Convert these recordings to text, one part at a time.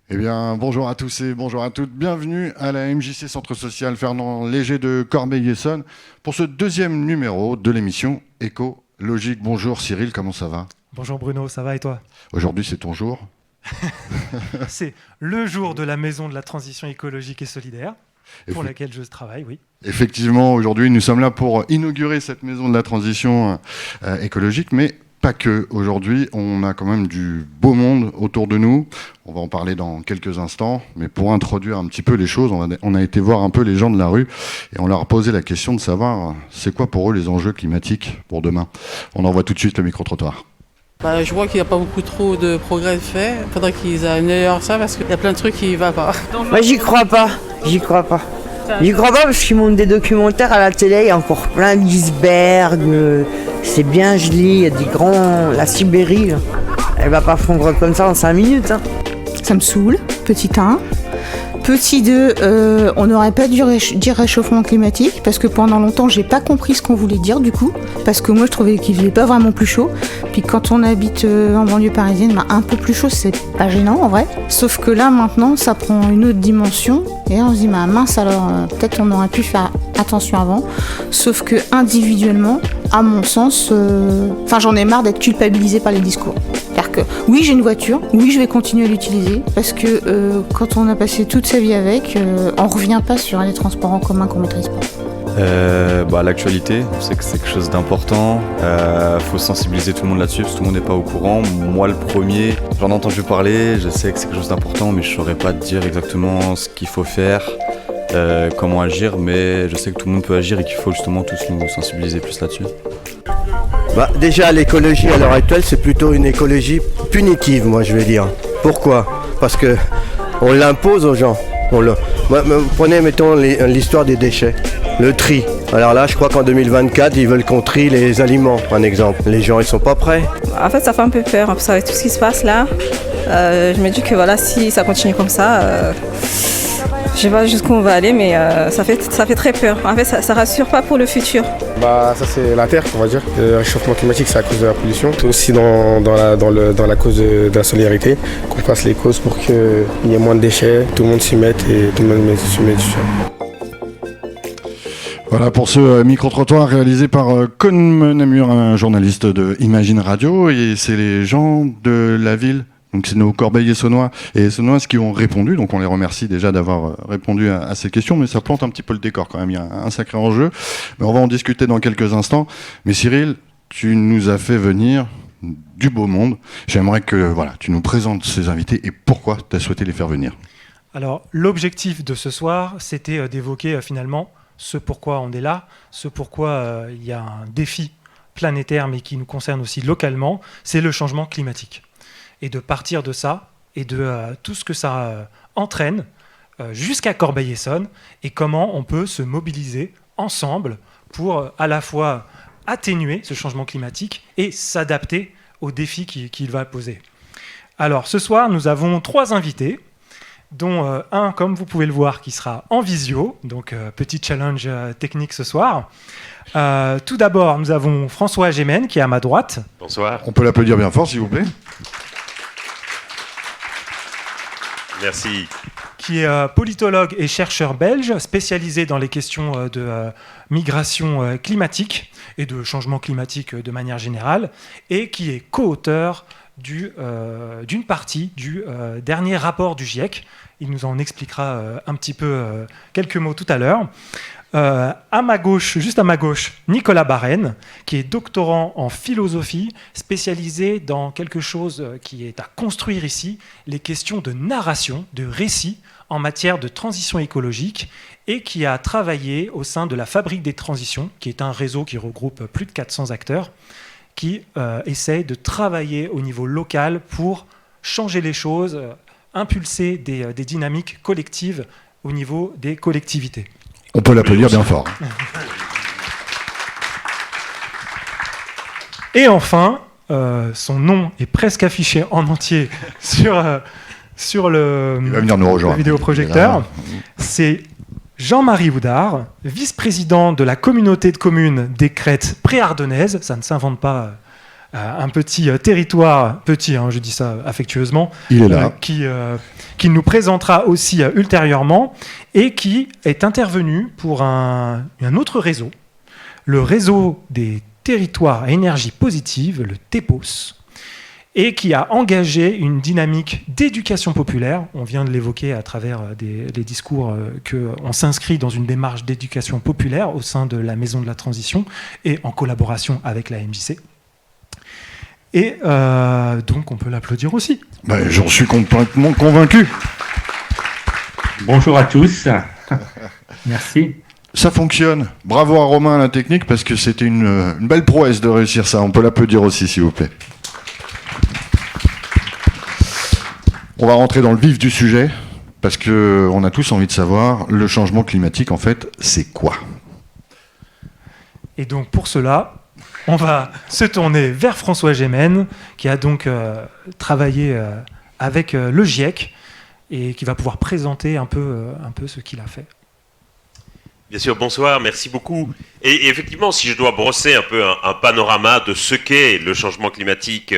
Eh bien, bonjour à tous et bonjour à toutes. Bienvenue à la MJC Centre Social Fernand Léger de Corbeil-Essonnes pour ce deuxième numéro de l'émission Écologique. Bonjour Cyril, comment ça va? Bonjour Bruno, ça va et toi? Aujourd'hui, c'est ton jour. C'est le jour de la Maison de la Transition écologique et solidaire, pour laquelle je travaille, oui. Effectivement, aujourd'hui, nous sommes là pour inaugurer cette Maison de la Transition écologique, mais pas que. Aujourd'hui, on a quand même du beau monde autour de nous. On va en parler dans quelques instants, mais pour introduire un petit peu les choses, on a été voir un peu les gens de la rue et on leur a posé la question de savoir c'est quoi pour eux les enjeux climatiques pour demain. On envoie tout de suite le micro-trottoir. Je vois qu'il n'y a pas beaucoup trop de progrès fait. Il faudrait qu'ils améliorent ça parce qu'il y a plein de trucs qui ne vont pas. Moi j'y crois pas. J'y crois pas parce qu'ils montrent des documentaires à la télé, il y a encore plein d'icebergs, c'est bien gelé, il y a des grands... La Sibérie, là, elle va pas fondre comme ça en 5 minutes. Hein. Ça me saoule, petit 1. Petit 2, on n'aurait pas dû dire réchauffement climatique, parce que pendant longtemps, j'ai pas compris ce qu'on voulait dire du coup, parce que moi je trouvais qu'il faisait pas vraiment plus chaud. Puis quand on habite en banlieue parisienne, un peu plus chaud, c'est pas gênant en vrai. Sauf que là maintenant, ça prend une autre dimension, et on se dit, mince alors, peut-être on aurait pu faire attention avant. Sauf que individuellement, à mon sens, j'en ai marre d'être culpabilisée par les discours. C'est-à-dire que oui, j'ai une voiture, oui, je vais continuer à l'utiliser, parce que quand on a passé toute sa vie avec, on revient pas sur les transports en commun qu'on maîtrise pas. L'actualité, on sait que c'est quelque chose d'important, faut sensibiliser tout le monde là-dessus parce que tout le monde n'est pas au courant. Moi le premier, j'en ai entendu parler, je sais que c'est quelque chose d'important mais je saurais pas te dire exactement ce qu'il faut faire, comment agir, mais je sais que tout le monde peut agir et qu'il faut justement tous nous sensibiliser plus là-dessus. Déjà l'écologie à l'heure actuelle c'est plutôt une écologie punitive, moi je vais dire. Pourquoi? Parce que on l'impose aux gens. Prenez mettons l'histoire des déchets, le tri. Alors là je crois qu'en 2024 ils veulent qu'on trie les aliments, un exemple. Les gens ils sont pas prêts. En fait ça fait un peu peur, parce qu'avec tout ce qui se passe là, je me dis que voilà, si ça continue comme ça, je sais pas jusqu'où on va aller, mais ça fait très peur. En fait ça rassure pas pour le futur. Ça c'est la Terre, on va dire. Le réchauffement climatique c'est à cause de la pollution. C'est aussi dans la cause de la solidarité qu'on fasse les causes pour qu'il y ait moins de déchets, tout le monde s'y mette et tout le monde s'y mette dessus. Voilà pour ce micro-trottoir réalisé par Con Namur, un journaliste de Imagine Radio, et c'est les gens de la ville. Donc c'est nos Corbeil-Essonnois et Essonnoises qui ont répondu, donc on les remercie déjà d'avoir répondu à ces questions, mais ça plante un petit peu le décor quand même, il y a un sacré enjeu, mais on va en discuter dans quelques instants. Mais Cyril, tu nous as fait venir du beau monde, j'aimerais que tu nous présentes ces invités et pourquoi tu as souhaité les faire venir. Alors l'objectif de ce soir, c'était d'évoquer finalement ce pourquoi on est là, ce pourquoi il y a un défi planétaire mais qui nous concerne aussi localement, c'est le changement climatique. Et de partir de ça et de tout ce que ça entraîne jusqu'à Corbeil-Essonnes et comment on peut se mobiliser ensemble pour à la fois atténuer ce changement climatique et s'adapter aux défis qu'il va poser. Alors ce soir, nous avons 3 invités, dont un, comme vous pouvez le voir, qui sera en visio, donc petit challenge technique ce soir. Tout d'abord, nous avons François Gémen qui est à ma droite. Bonsoir. On peut l'applaudir bien fort s'il vous plaît. Merci. Qui est politologue et chercheur belge, spécialisé dans les questions de migration climatique et de changement climatique de manière générale, et qui est co-auteur d'une partie du dernier rapport du GIEC. Il nous en expliquera un petit peu quelques mots tout à l'heure. À ma gauche, juste à ma gauche, Nicolas Barène, qui est doctorant en philosophie, spécialisé dans quelque chose qui est à construire ici, les questions de narration, de récit en matière de transition écologique, et qui a travaillé au sein de la Fabrique des Transitions, qui est un réseau qui regroupe plus de 400 acteurs, qui essaie de travailler au niveau local pour changer les choses, impulser des dynamiques collectives au niveau des collectivités. On peut l'applaudir bien fort. Et enfin, son nom est presque affiché en entier sur le vidéoprojecteur. C'est Jean-Marie Houdard, vice-président de la communauté de communes des Crêtes Préardennaises. Ça ne s'invente pas un petit territoire, petit, je dis ça affectueusement, Il est là. qui nous présentera aussi ultérieurement et qui est intervenu pour un autre réseau, le réseau des territoires à énergie positive, le TEPOS, et qui a engagé une dynamique d'éducation populaire. On vient de l'évoquer à travers les discours qu'on s'inscrit dans une démarche d'éducation populaire au sein de la Maison de la Transition et en collaboration avec la MJC. Et donc on peut l'applaudir aussi. J'en suis complètement convaincu. Bonjour à tous. Merci. Ça fonctionne. Bravo à Romain à la technique parce que c'était une belle prouesse de réussir ça. On peut l'applaudir aussi, s'il vous plaît. On va rentrer dans le vif du sujet, parce qu'on a tous envie de savoir, le changement climatique, en fait, c'est quoi? Et donc, pour cela, on va se tourner vers François Gémen, qui a donc travaillé avec le GIEC, et qui va pouvoir présenter un peu ce qu'il a fait. Bien sûr, bonsoir, merci beaucoup. Et effectivement, si je dois brosser un peu un panorama de ce qu'est le changement climatique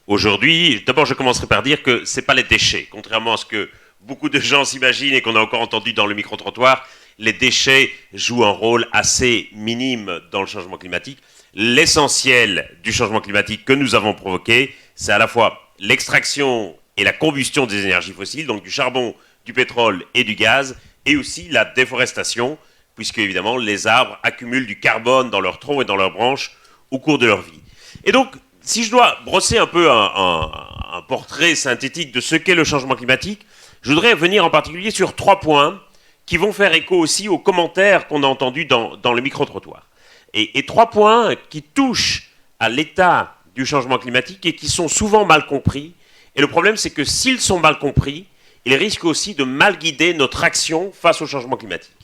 aujourd'hui, d'abord je commencerai par dire que ce n'est pas les déchets. Contrairement à ce que beaucoup de gens s'imaginent et qu'on a encore entendu dans le micro-trottoir, les déchets jouent un rôle assez minime dans le changement climatique. L'essentiel du changement climatique que nous avons provoqué, c'est à la fois l'extraction et la combustion des énergies fossiles, donc du charbon, du pétrole et du gaz, et aussi la déforestation, puisque évidemment les arbres accumulent du carbone dans leurs troncs et dans leurs branches au cours de leur vie. Et donc, si je dois brosser un peu un portrait synthétique de ce qu'est le changement climatique, je voudrais venir en particulier sur 3 points qui vont faire écho aussi aux commentaires qu'on a entendus dans le micro-trottoir. Et 3 points qui touchent à l'état du changement climatique et qui sont souvent mal compris. Et le problème, c'est que s'ils sont mal compris, ils risquent aussi de mal guider notre action face au changement climatique.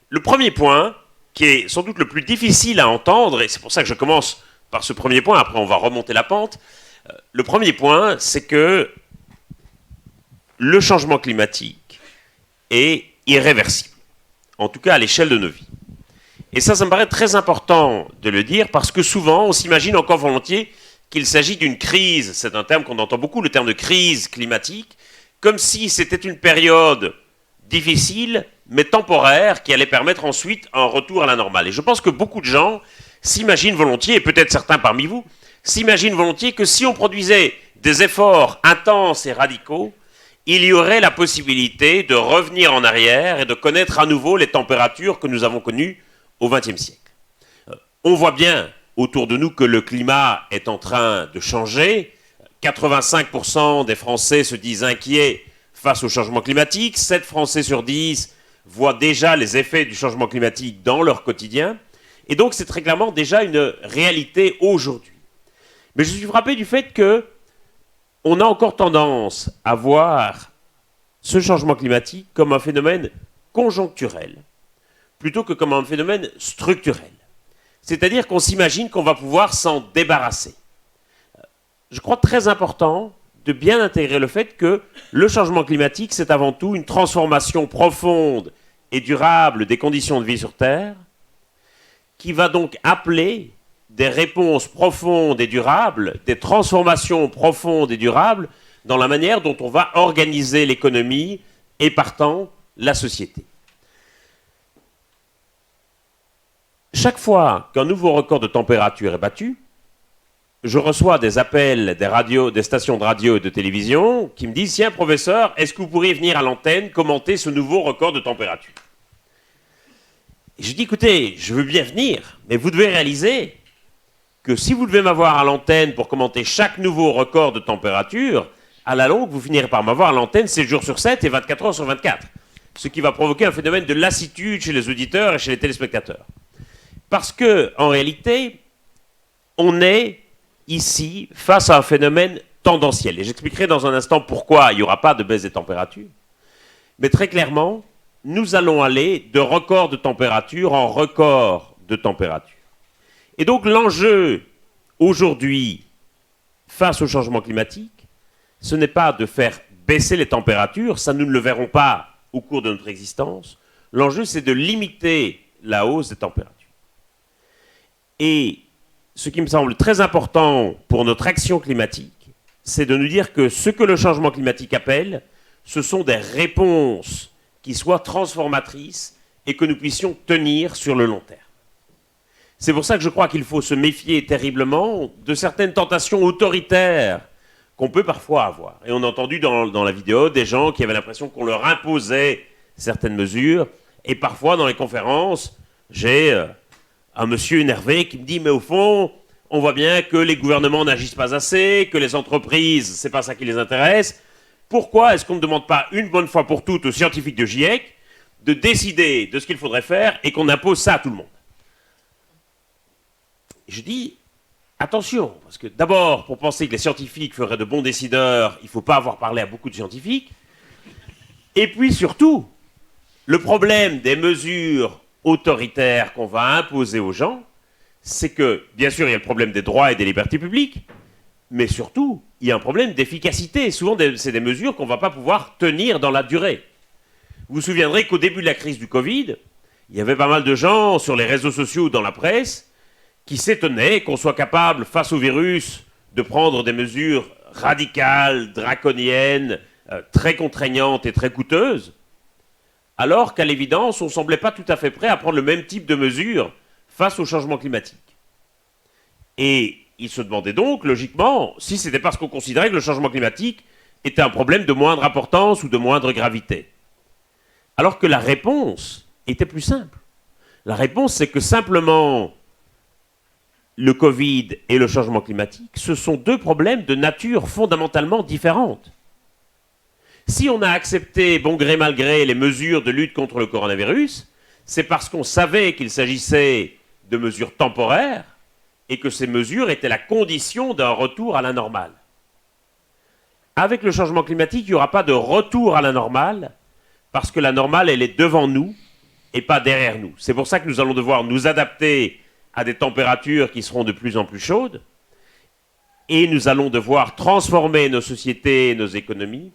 Le premier point, qui est sans doute le plus difficile à entendre, et c'est pour ça que je commence par ce premier point, après on va remonter la pente. Le premier point, c'est que le changement climatique est irréversible, en tout cas à l'échelle de nos vies. Et ça me paraît très important de le dire, parce que souvent on s'imagine encore volontiers qu'il s'agit d'une crise, c'est un terme qu'on entend beaucoup, le terme de crise climatique, comme si c'était une période difficile, mais temporaire, qui allait permettre ensuite un retour à la normale. Et je pense que beaucoup de gens s'imaginent volontiers, et peut-être certains parmi vous, s'imaginent volontiers que si on produisait des efforts intenses et radicaux, il y aurait la possibilité de revenir en arrière et de connaître à nouveau les températures que nous avons connues au XXe siècle. On voit bien autour de nous que le climat est en train de changer. 85% des Français se disent inquiets face au changement climatique. 7 Français sur 10 voient déjà les effets du changement climatique dans leur quotidien. Et donc, c'est très clairement déjà une réalité aujourd'hui. Mais je suis frappé du fait qu'on a encore tendance à voir ce changement climatique comme un phénomène conjoncturel, plutôt que comme un phénomène structurel. C'est-à-dire qu'on s'imagine qu'on va pouvoir s'en débarrasser. Je crois très important de bien intégrer le fait que le changement climatique, c'est avant tout une transformation profonde et durable des conditions de vie sur Terre, qui va donc appeler des réponses profondes et durables, des transformations profondes et durables dans la manière dont on va organiser l'économie et partant la société. Chaque fois qu'un nouveau record de température est battu, je reçois des appels des stations de radio et de télévision qui me disent « Tiens, professeur, est-ce que vous pourriez venir à l'antenne commenter ce nouveau record de température ?» Et je dis « Écoutez, je veux bien venir, mais vous devez réaliser que si vous devez m'avoir à l'antenne pour commenter chaque nouveau record de température, à la longue, vous finirez par m'avoir à l'antenne 7 jours sur 7 et 24 heures sur 24. Ce qui va provoquer un phénomène de lassitude chez les auditeurs et chez les téléspectateurs. Parce que, en réalité, on est ici face à un phénomène tendanciel. Et j'expliquerai dans un instant pourquoi il n'y aura pas de baisse des températures. Mais très clairement, nous allons aller de record de température en record de température. Et donc l'enjeu aujourd'hui, face au changement climatique, ce n'est pas de faire baisser les températures, ça nous ne le verrons pas au cours de notre existence. L'enjeu, c'est de limiter la hausse des températures. Et ce qui me semble très important pour notre action climatique, c'est de nous dire que ce que le changement climatique appelle, ce sont des réponses qui soient transformatrices et que nous puissions tenir sur le long terme. C'est pour ça que je crois qu'il faut se méfier terriblement de certaines tentations autoritaires qu'on peut parfois avoir. Et on a entendu dans la vidéo des gens qui avaient l'impression qu'on leur imposait certaines mesures. Et parfois, dans les conférences, j'ai un monsieur énervé qui me dit « Mais au fond, on voit bien que les gouvernements n'agissent pas assez, que les entreprises, c'est pas ça qui les intéresse. Pourquoi est-ce qu'on ne demande pas une bonne fois pour toutes aux scientifiques de GIEC de décider de ce qu'il faudrait faire et qu'on impose ça à tout le monde ?» Je dis, attention, parce que d'abord, pour penser que les scientifiques feraient de bons décideurs, il ne faut pas avoir parlé à beaucoup de scientifiques. Et puis surtout, le problème des mesures autoritaires qu'on va imposer aux gens, c'est que, bien sûr, il y a le problème des droits et des libertés publiques, mais surtout, il y a un problème d'efficacité. Souvent, c'est des mesures qu'on ne va pas pouvoir tenir dans la durée. Vous vous souviendrez qu'au début de la crise du Covid, il y avait pas mal de gens sur les réseaux sociaux ou dans la presse qui s'étonnaient qu'on soit capable, face au virus, de prendre des mesures radicales, draconiennes, très contraignantes et très coûteuses, alors qu'à l'évidence, on ne semblait pas tout à fait prêt à prendre le même type de mesures face au changement climatique. Et ils se demandaient donc, logiquement, si c'était parce qu'on considérait que le changement climatique était un problème de moindre importance ou de moindre gravité. Alors que la réponse était plus simple. La réponse, c'est que simplement, le Covid et le changement climatique, ce sont deux problèmes de nature fondamentalement différente. Si on a accepté, bon gré mal gré, les mesures de lutte contre le coronavirus, c'est parce qu'on savait qu'il s'agissait de mesures temporaires et que ces mesures étaient la condition d'un retour à la normale. Avec le changement climatique, il n'y aura pas de retour à la normale parce que la normale, elle est devant nous et pas derrière nous. C'est pour ça que nous allons devoir nous adapter à des températures qui seront de plus en plus chaudes, et nous allons devoir transformer nos sociétés et nos économies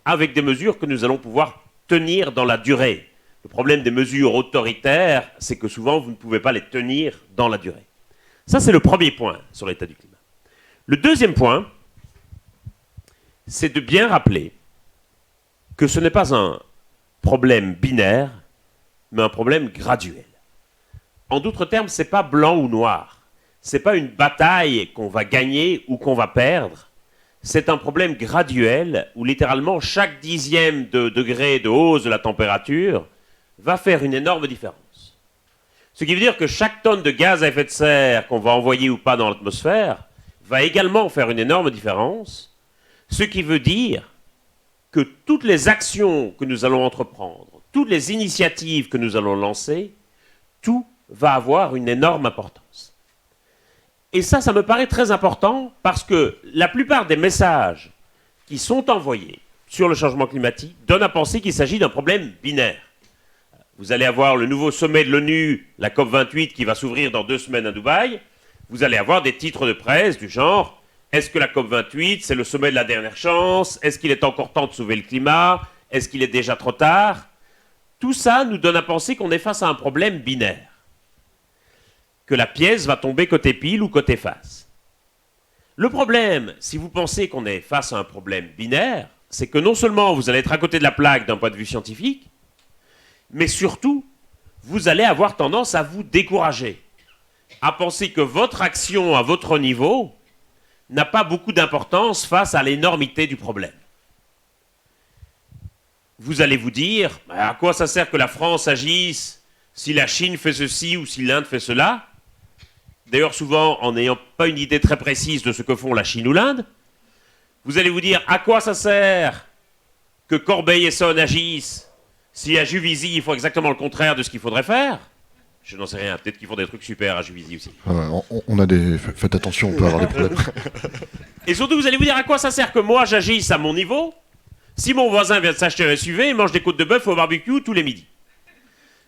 avec des mesures que nous allons pouvoir tenir dans la durée. Le problème des mesures autoritaires, c'est que souvent, vous ne pouvez pas les tenir dans la durée. Ça, c'est le premier point sur l'état du climat. Le deuxième point, c'est de bien rappeler que ce n'est pas un problème binaire, mais un problème graduel. En d'autres termes, ce n'est pas blanc ou noir. Ce n'est pas une bataille qu'on va gagner ou qu'on va perdre. C'est un problème graduel où littéralement chaque dixième de degré de hausse de la température va faire une énorme différence. Ce qui veut dire que chaque tonne de gaz à effet de serre qu'on va envoyer ou pas dans l'atmosphère va également faire une énorme différence. Ce qui veut dire que toutes les actions que nous allons entreprendre, toutes les initiatives que nous allons lancer, tout va avoir une énorme importance. Et ça me paraît très important parce que la plupart des messages qui sont envoyés sur le changement climatique donnent à penser qu'il s'agit d'un problème binaire. Vous allez avoir le nouveau sommet de l'ONU, la COP28, qui va s'ouvrir dans 2 semaines à Dubaï. Vous allez avoir des titres de presse du genre « Est-ce que la COP28, c'est le sommet de la dernière chance? Est-ce qu'il est encore temps de sauver le climat? Est-ce qu'il est déjà trop tard ?» Tout ça nous donne à penser qu'on est face à un problème binaire, que la pièce va tomber côté pile ou côté face. Le problème, si vous pensez qu'on est face à un problème binaire, c'est que non seulement vous allez être à côté de la plaque d'un point de vue scientifique, mais surtout, vous allez avoir tendance à vous décourager, à penser que votre action à votre niveau n'a pas beaucoup d'importance face à l'énormité du problème. Vous allez vous dire, à quoi ça sert que la France agisse si la Chine fait ceci ou si l'Inde fait cela? D'ailleurs, souvent, en n'ayant pas une idée très précise de ce que font la Chine ou l'Inde, vous allez vous dire, à quoi ça sert que Corbeil-Essonnes agissent si à Juvisy, il faut exactement le contraire de ce qu'il faudrait faire? Je n'en sais rien, peut-être qu'ils font des trucs super à Juvisy aussi. Faites attention, on peut avoir des problèmes. Et surtout, vous allez vous dire, à quoi ça sert que moi, j'agisse à mon niveau si mon voisin vient de s'acheter un SUV et mange des côtes de bœuf au barbecue tous les midis?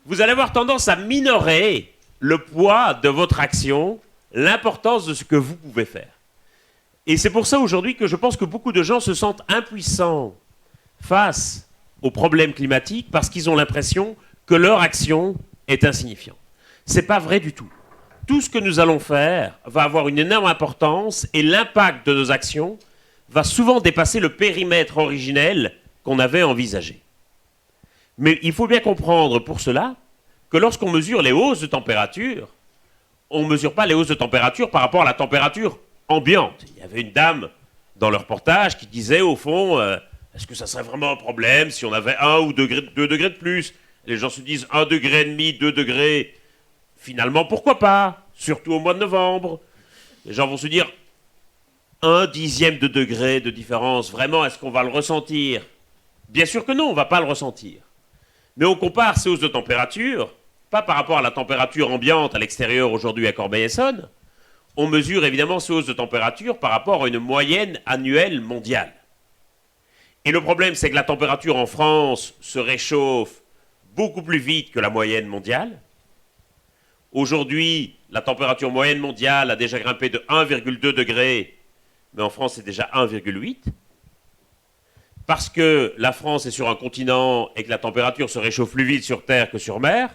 Vous allez avoir tendance à minorer le poids de votre action, l'importance de ce que vous pouvez faire. Et c'est pour ça aujourd'hui que je pense que beaucoup de gens se sentent impuissants face aux problèmes climatiques parce qu'ils ont l'impression que leur action est insignifiante. Ce n'est pas vrai du tout. tout ce que nous allons faire va avoir une énorme importance et l'impact de nos actions va souvent dépasser le périmètre originel qu'on avait envisagé. Mais il faut bien comprendre pour cela que lorsqu'on mesure les hausses de température, on ne mesure pas les hausses de température par rapport à la température ambiante. Il y avait une dame dans le reportage qui disait au fond, est-ce que ça serait vraiment un problème si on avait 1 ou 2 degrés de plus? Les gens se disent 1,5 degré, 2 degrés. Finalement, pourquoi pas? Surtout au mois de novembre. Les gens vont se dire 1/10 de degré de différence. Vraiment, est-ce qu'on va le ressentir? Bien sûr que non, on ne va pas le ressentir. Mais on compare ces hausses de température, pas par rapport à la température ambiante à l'extérieur aujourd'hui à Corbeil-Essonnes. On mesure évidemment ces hausses de température par rapport à une moyenne annuelle mondiale. Et le problème, c'est que la température en France se réchauffe beaucoup plus vite que la moyenne mondiale. Aujourd'hui, la température moyenne mondiale a déjà grimpé de 1,2 degré, mais en France, c'est déjà 1,8. Parce que la France est sur un continent et que la température se réchauffe plus vite sur Terre que sur mer,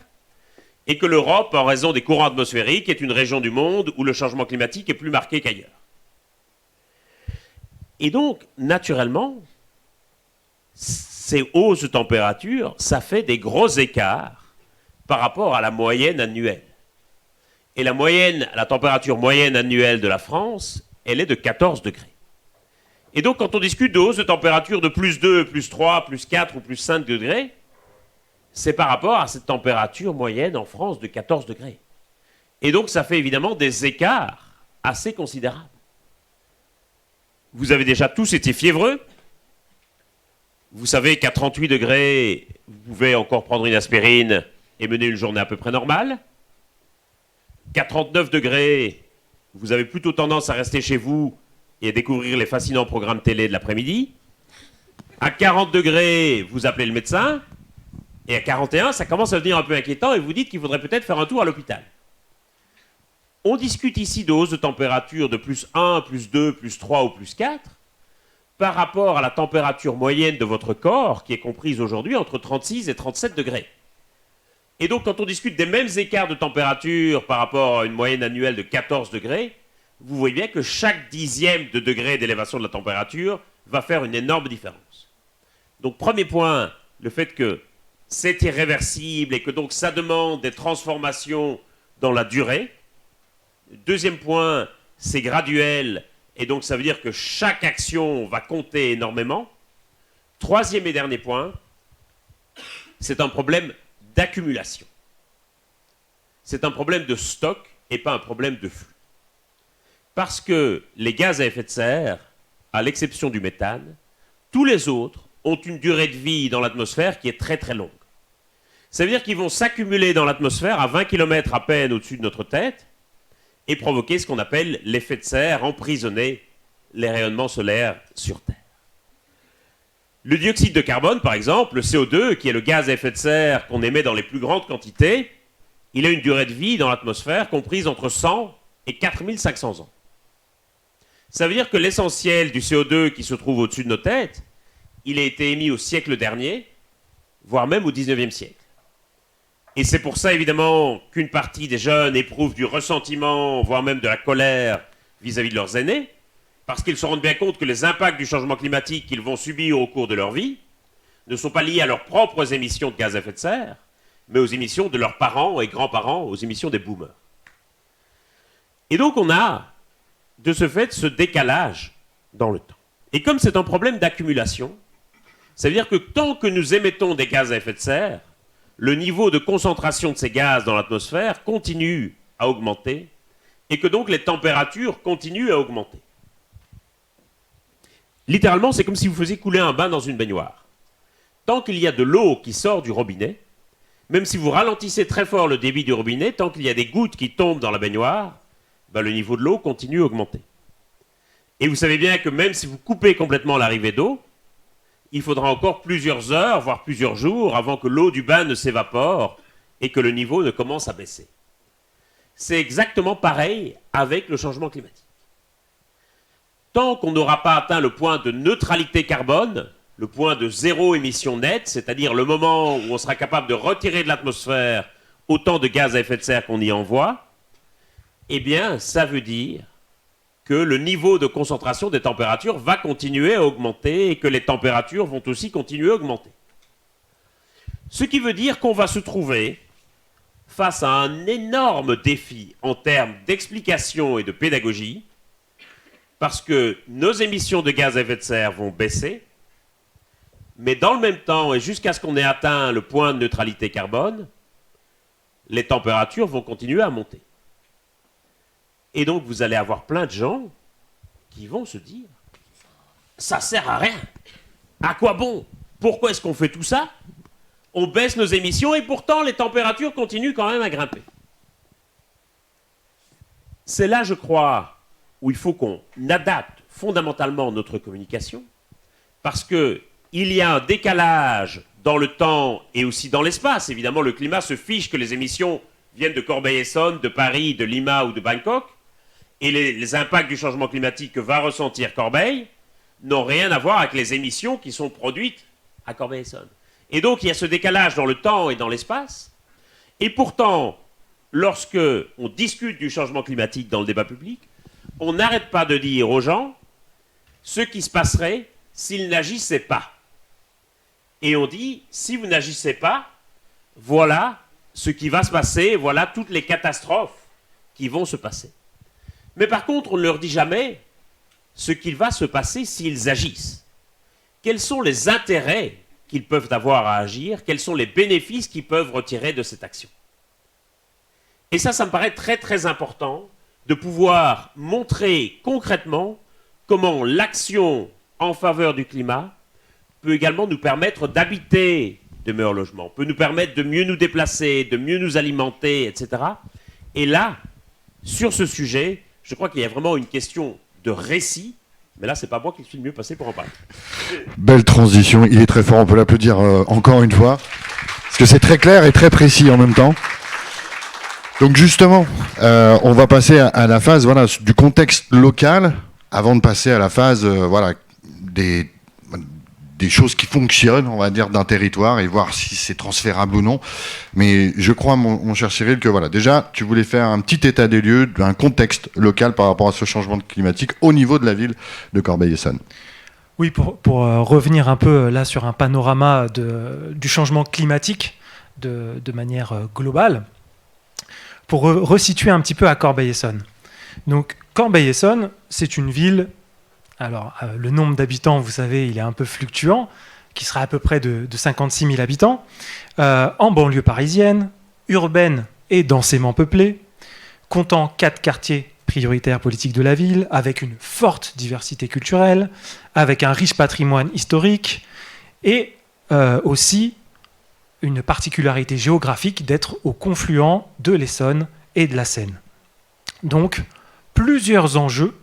et que l'Europe, en raison des courants atmosphériques, est une région du monde où le changement climatique est plus marqué qu'ailleurs. Et donc, naturellement, ces hausses de température, ça fait des gros écarts par rapport à la moyenne annuelle. Et la température moyenne annuelle de la France, elle est de 14 degrés. Et donc, quand on discute de hausse de température de plus 2, plus 3, plus 4 ou plus 5 degrés, c'est par rapport à cette température moyenne en France de 14 degrés. Et donc, ça fait évidemment des écarts assez considérables. Vous avez déjà tous été fiévreux. Vous savez qu'à 38 degrés, vous pouvez encore prendre une aspirine et mener une journée à peu près normale. Qu'à 39 degrés, vous avez plutôt tendance à rester chez vous et à découvrir les fascinants programmes télé de l'après-midi. À 40 degrés, vous appelez le médecin. Et à 41, ça commence à devenir un peu inquiétant et vous dites qu'il faudrait peut-être faire un tour à l'hôpital. On discute ici de hausse de température de plus 1, plus 2, plus 3 ou plus 4 par rapport à la température moyenne de votre corps qui est comprise aujourd'hui entre 36 et 37 degrés. Et donc, quand on discute des mêmes écarts de température par rapport à une moyenne annuelle de 14 degrés, vous voyez bien que chaque 10e de degré d'élévation de la température va faire une énorme différence. Donc, premier point, le fait que c'est irréversible et que donc ça demande des transformations dans la durée. Deuxième point, c'est graduel et donc ça veut dire que chaque action va compter énormément. Troisième et dernier point, c'est un problème d'accumulation. C'est un problème de stock et pas un problème de flux. Parce que les gaz à effet de serre, à l'exception du méthane, tous les autres ont une durée de vie dans l'atmosphère qui est très très longue. Ça veut dire qu'ils vont s'accumuler dans l'atmosphère à 20 km à peine au-dessus de notre tête et provoquer ce qu'on appelle l'effet de serre, emprisonner les rayonnements solaires sur Terre. Le dioxyde de carbone, par exemple, le CO2, qui est le gaz à effet de serre qu'on émet dans les plus grandes quantités, il a une durée de vie dans l'atmosphère comprise entre 100 et 4500 ans. Ça veut dire que l'essentiel du CO2 qui se trouve au-dessus de nos têtes, il a été émis au siècle dernier, voire même au 19e siècle. Et c'est pour ça, évidemment, qu'une partie des jeunes éprouve du ressentiment, voire même de la colère vis-à-vis de leurs aînés, parce qu'ils se rendent bien compte que les impacts du changement climatique qu'ils vont subir au cours de leur vie ne sont pas liés à leurs propres émissions de gaz à effet de serre, mais aux émissions de leurs parents et grands-parents, aux émissions des boomers. Et donc on a, de ce fait, ce décalage dans le temps. Et comme c'est un problème d'accumulation, ça veut dire que tant que nous émettons des gaz à effet de serre, le niveau de concentration de ces gaz dans l'atmosphère continue à augmenter et que donc les températures continuent à augmenter. Littéralement, c'est comme si vous faisiez couler un bain dans une baignoire. Tant qu'il y a de l'eau qui sort du robinet, même si vous ralentissez très fort le débit du robinet, tant qu'il y a des gouttes qui tombent dans la baignoire, le niveau de l'eau continue à augmenter. Et vous savez bien que même si vous coupez complètement l'arrivée d'eau, il faudra encore plusieurs heures, voire plusieurs jours, avant que l'eau du bain ne s'évapore et que le niveau ne commence à baisser. C'est exactement pareil avec le changement climatique. Tant qu'on n'aura pas atteint le point de neutralité carbone, le point de zéro émission nette, c'est-à-dire le moment où on sera capable de retirer de l'atmosphère autant de gaz à effet de serre qu'on y envoie, eh bien, ça veut dire que le niveau de concentration des températures va continuer à augmenter et que les températures vont aussi continuer à augmenter. Ce qui veut dire qu'on va se trouver face à un énorme défi en termes d'explication et de pédagogie, parce que nos émissions de gaz à effet de serre vont baisser, mais dans le même temps, et jusqu'à ce qu'on ait atteint le point de neutralité carbone, les températures vont continuer à monter. Et donc vous allez avoir plein de gens qui vont se dire « ça sert à rien, à quoi bon? Pourquoi est-ce qu'on fait tout ça? On baisse nos émissions et pourtant les températures continuent quand même à grimper. » C'est là, je crois, où il faut qu'on adapte fondamentalement notre communication, parce qu'il y a un décalage dans le temps et aussi dans l'espace. Évidemment, le climat se fiche que les émissions viennent de Corbeil-Essonnes, de Paris, de Lima ou de Bangkok, et les impacts du changement climatique que va ressentir Corbeil n'ont rien à voir avec les émissions qui sont produites à Corbeil-Essonnes. Et donc, il y a ce décalage dans le temps et dans l'espace. Et pourtant, lorsque on discute du changement climatique dans le débat public, on n'arrête pas de dire aux gens ce qui se passerait s'ils n'agissaient pas. Et on dit, si vous n'agissez pas, voilà ce qui va se passer, voilà toutes les catastrophes qui vont se passer. Mais par contre, on ne leur dit jamais ce qu'il va se passer s'ils agissent. Quels sont les intérêts qu'ils peuvent avoir à agir? Quels sont les bénéfices qu'ils peuvent retirer de cette action? Et ça me paraît très très important de pouvoir montrer concrètement comment l'action en faveur du climat peut également nous permettre d'habiter de meilleurs logements, peut nous permettre de mieux nous déplacer, de mieux nous alimenter, etc. Et là, sur ce sujet, je crois qu'il y a vraiment une question de récit, mais là, c'est pas moi qui suis le mieux passé pour en parler. Belle transition, il est très fort, on peut l'applaudir encore une fois, parce que c'est très clair et très précis en même temps. Donc justement, on va passer à la phase du contexte local, avant de passer à la phase des choses qui fonctionnent, on va dire, d'un territoire et voir si c'est transférable ou non. Mais je crois, mon cher Cyril, que déjà, tu voulais faire un petit état des lieux d'un contexte local par rapport à ce changement climatique au niveau de la ville de Corbeil-Essonnes. Oui, pour revenir un peu là sur un panorama du changement climatique de manière globale, pour resituer un petit peu à Corbeil-Essonnes. Donc, Corbeil-Essonnes, c'est une ville. Alors, le nombre d'habitants, vous savez, il est un peu fluctuant, qui sera à peu près de 56 000 habitants, en banlieue parisienne, urbaine et densément peuplée, comptant 4 quartiers prioritaires politiques de la ville, avec une forte diversité culturelle, avec un riche patrimoine historique, et aussi une particularité géographique d'être au confluent de l'Essonne et de la Seine. Donc, plusieurs enjeux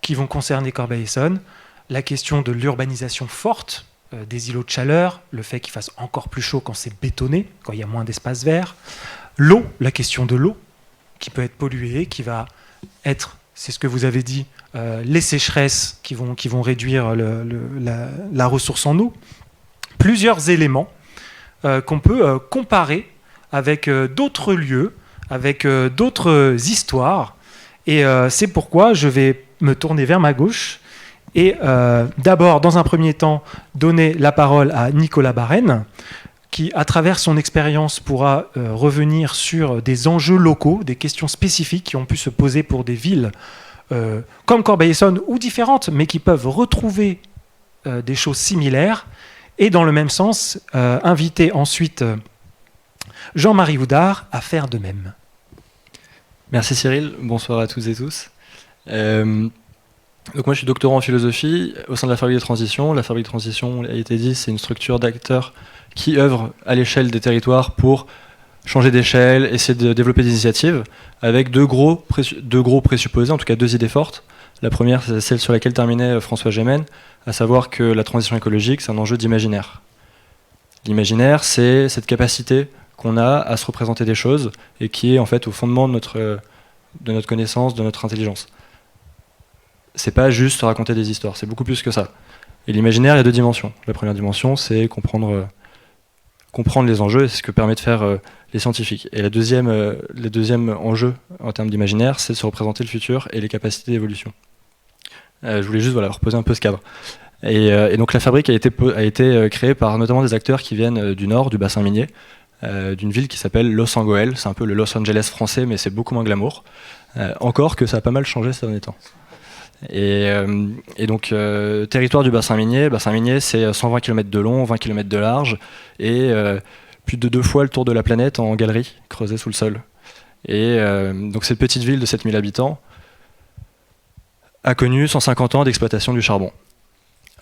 qui vont concerner Corbeil-Essonnes, la question de l'urbanisation forte des îlots de chaleur, le fait qu'il fasse encore plus chaud quand c'est bétonné, quand il y a moins d'espace vert, l'eau, la question de l'eau, qui peut être polluée, qui va être, c'est ce que vous avez dit, les sécheresses qui vont réduire la ressource en eau, plusieurs éléments qu'on peut comparer avec d'autres lieux, avec d'autres histoires, et c'est pourquoi je vais me tourner vers ma gauche et d'abord, dans un premier temps, donner la parole à Nicolas Barène, qui, à travers son expérience, pourra revenir sur des enjeux locaux, des questions spécifiques qui ont pu se poser pour des villes comme Corbeil-Essonnes ou différentes, mais qui peuvent retrouver des choses similaires. Et dans le même sens, inviter ensuite Jean-Marie Houdard à faire de même. Merci Cyril, bonsoir à toutes et tous. Donc moi je suis doctorant en philosophie au sein de la Fabrique de Transition. La Fabrique de Transition, il a été dit, c'est une structure d'acteurs qui œuvrent à l'échelle des territoires pour changer d'échelle, essayer de développer des initiatives, avec deux gros présupposés, en tout cas 2 idées fortes. La première, c'est celle sur laquelle terminait François Gémen, à savoir que la transition écologique, c'est un enjeu d'imaginaire. L'imaginaire, c'est cette capacité qu'on a à se représenter des choses et qui est en fait au fondement de notre connaissance, de notre intelligence. C'est pas juste raconter des histoires, c'est beaucoup plus que ça. Et l'imaginaire, il y a 2 dimensions. La première dimension, c'est comprendre comprendre les enjeux, et c'est ce que permet de faire les scientifiques. Et le deuxième enjeu en termes d'imaginaire, c'est de se représenter le futur et les capacités d'évolution. Je voulais juste reposer un peu ce cadre. Et donc la fabrique a été créée par notamment des acteurs qui viennent du nord, du bassin minier, d'une ville qui s'appelle Los Angeles. C'est un peu le Los Angeles français, mais c'est beaucoup moins glamour. Encore que ça a pas mal changé ces derniers temps. Et donc, territoire du bassin minier, c'est 120 km de long, 20 km de large, et plus de 2 fois le tour de la planète en galerie, creusée sous le sol. Et donc cette petite ville de 7000 habitants a connu 150 ans d'exploitation du charbon.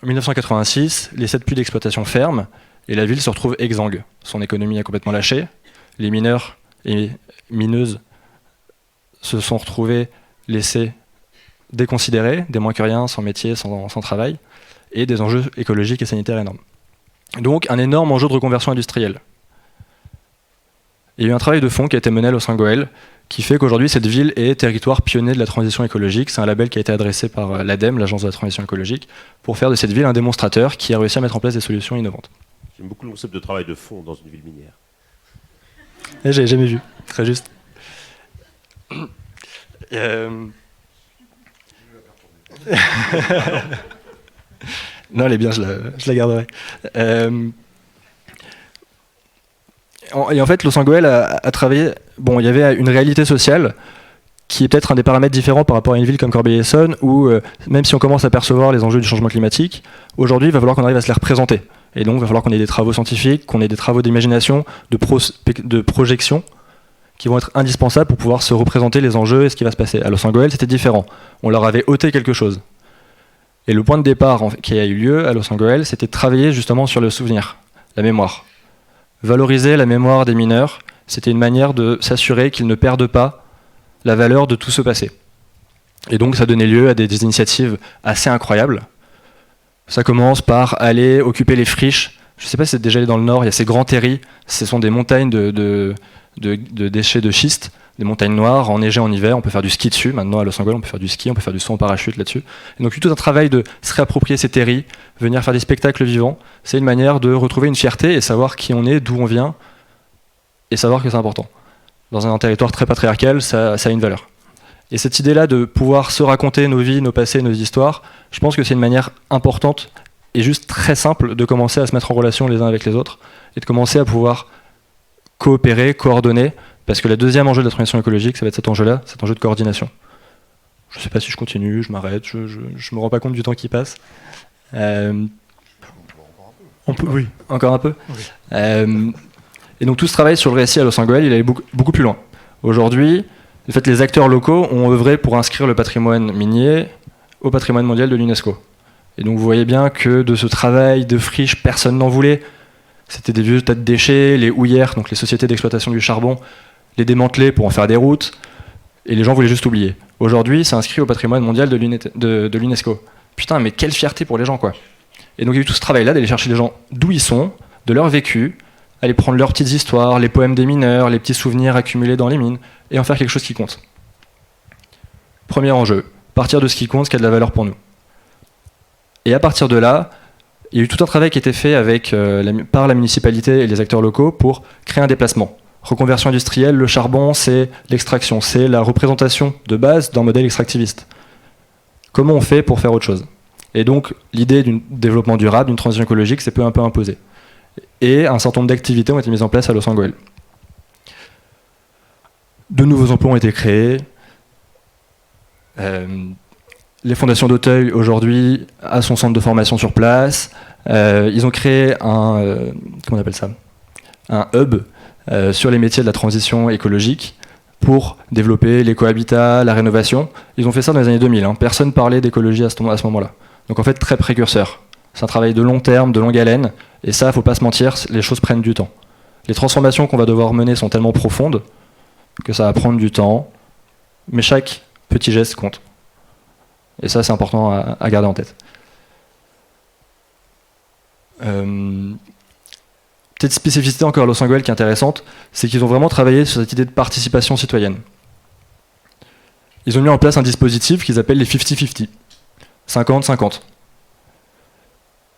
En 1986, les 7 puits d'exploitation ferment, et la ville se retrouve exsangue. Son économie a complètement lâché, les mineurs et mineuses se sont retrouvés laissés déconsidérés, des moins que rien, sans métier, sans travail, et des enjeux écologiques et sanitaires énormes. Donc un énorme enjeu de reconversion industrielle. Il y a eu un travail de fond qui a été mené à Los Angeles, qui fait qu'aujourd'hui cette ville est territoire pionnier de la transition écologique. C'est un label qui a été adressé par l'ADEME, l'Agence de la transition écologique, pour faire de cette ville un démonstrateur qui a réussi à mettre en place des solutions innovantes. J'aime beaucoup le concept de travail de fond dans une ville minière. Et j'ai jamais vu, très juste. Non, elle est bien, je la garderai. Et en fait, Los Angeles a travaillé... Bon, il y avait une réalité sociale qui est peut-être un des paramètres différents par rapport à une ville comme Corbeil-Essonnes, où même si on commence à percevoir les enjeux du changement climatique, aujourd'hui, il va falloir qu'on arrive à se les représenter. Et donc, il va falloir qu'on ait des travaux scientifiques, qu'on ait des travaux d'imagination, de projection, qui vont être indispensables pour pouvoir se représenter les enjeux et ce qui va se passer. À Los Angeles, c'était différent. On leur avait ôté quelque chose. Et le point de départ qui a eu lieu à Los Angeles, c'était de travailler justement sur le souvenir, la mémoire. Valoriser la mémoire des mineurs, c'était une manière de s'assurer qu'ils ne perdent pas la valeur de tout ce passé. Et donc ça donnait lieu à des initiatives assez incroyables. Ça commence par aller occuper les friches. Je ne sais pas si c'est déjà allé dans le nord, il y a ces grands terris, ce sont des montagnes de déchets de schiste, des montagnes noires, enneigées en hiver, on peut faire du ski dessus. Maintenant à Los Angeles, on peut faire du ski, on peut faire du saut en parachute là-dessus. Et donc tout un travail de se réapproprier ces terris, venir faire des spectacles vivants, c'est une manière de retrouver une fierté et savoir qui on est, d'où on vient, et savoir que c'est important. Dans un territoire très patriarcal, ça a une valeur. Et cette idée-là de pouvoir se raconter nos vies, nos passés, nos histoires, je pense que c'est une manière importante et juste très simple de commencer à se mettre en relation les uns avec les autres et de commencer à pouvoir coopérer, coordonner, parce que le deuxième enjeu de la transition écologique, ça va être cet enjeu-là, cet enjeu de coordination. Je ne sais pas si je continue, je m'arrête, je me rends pas compte du temps qui passe. On peut, oui, encore un peu. Oui. Et donc tout ce travail sur le récit à Los Angeles, il allait beaucoup plus loin. Aujourd'hui, en fait, les acteurs locaux ont œuvré pour inscrire le patrimoine minier au patrimoine mondial de l'UNESCO. Et donc vous voyez bien que de ce travail de friche, personne n'en voulait. C'était des vieux tas de déchets, les houillères, donc les sociétés d'exploitation du charbon, les démanteler pour en faire des routes, et les gens voulaient juste oublier. Aujourd'hui, c'est inscrit au patrimoine mondial de l'UNESCO. Putain, mais quelle fierté pour les gens, quoi. Et donc il y a eu tout ce travail-là d'aller chercher les gens d'où ils sont, de leur vécu, aller prendre leurs petites histoires, les poèmes des mineurs, les petits souvenirs accumulés dans les mines, et en faire quelque chose qui compte. Premier enjeu, partir de ce qui compte, ce qui a de la valeur pour nous. Et à partir de là, il y a eu tout un travail qui a été fait par la municipalité et les acteurs locaux pour créer un déplacement. Reconversion industrielle, le charbon, c'est l'extraction, c'est la représentation de base d'un modèle extractiviste. Comment on fait pour faire autre chose? Et donc, l'idée d'un développement durable, d'une transition écologique, c'est peu un peu imposé. Et un certain nombre d'activités ont été mises en place à Los Angeles. De nouveaux emplois ont été créés. Les fondations d'Auteuil, aujourd'hui, a son centre de formation sur place. Ils ont créé comment on appelle ça, un hub sur les métiers de la transition écologique pour développer l'écohabitat, la rénovation. Ils ont fait ça dans les années 2000. Personne ne parlait d'écologie à ce moment-là. Donc en fait, très précurseur. C'est un travail de long terme, de longue haleine. Et ça, il ne faut pas se mentir, les choses prennent du temps. Les transformations qu'on va devoir mener sont tellement profondes que ça va prendre du temps. Mais chaque petit geste compte. Et ça, c'est important à garder en tête. Petite spécificité encore à Los Angeles qui est intéressante, c'est qu'ils ont vraiment travaillé sur cette idée de participation citoyenne. Ils ont mis en place un dispositif qu'ils appellent les 50-50. 50-50.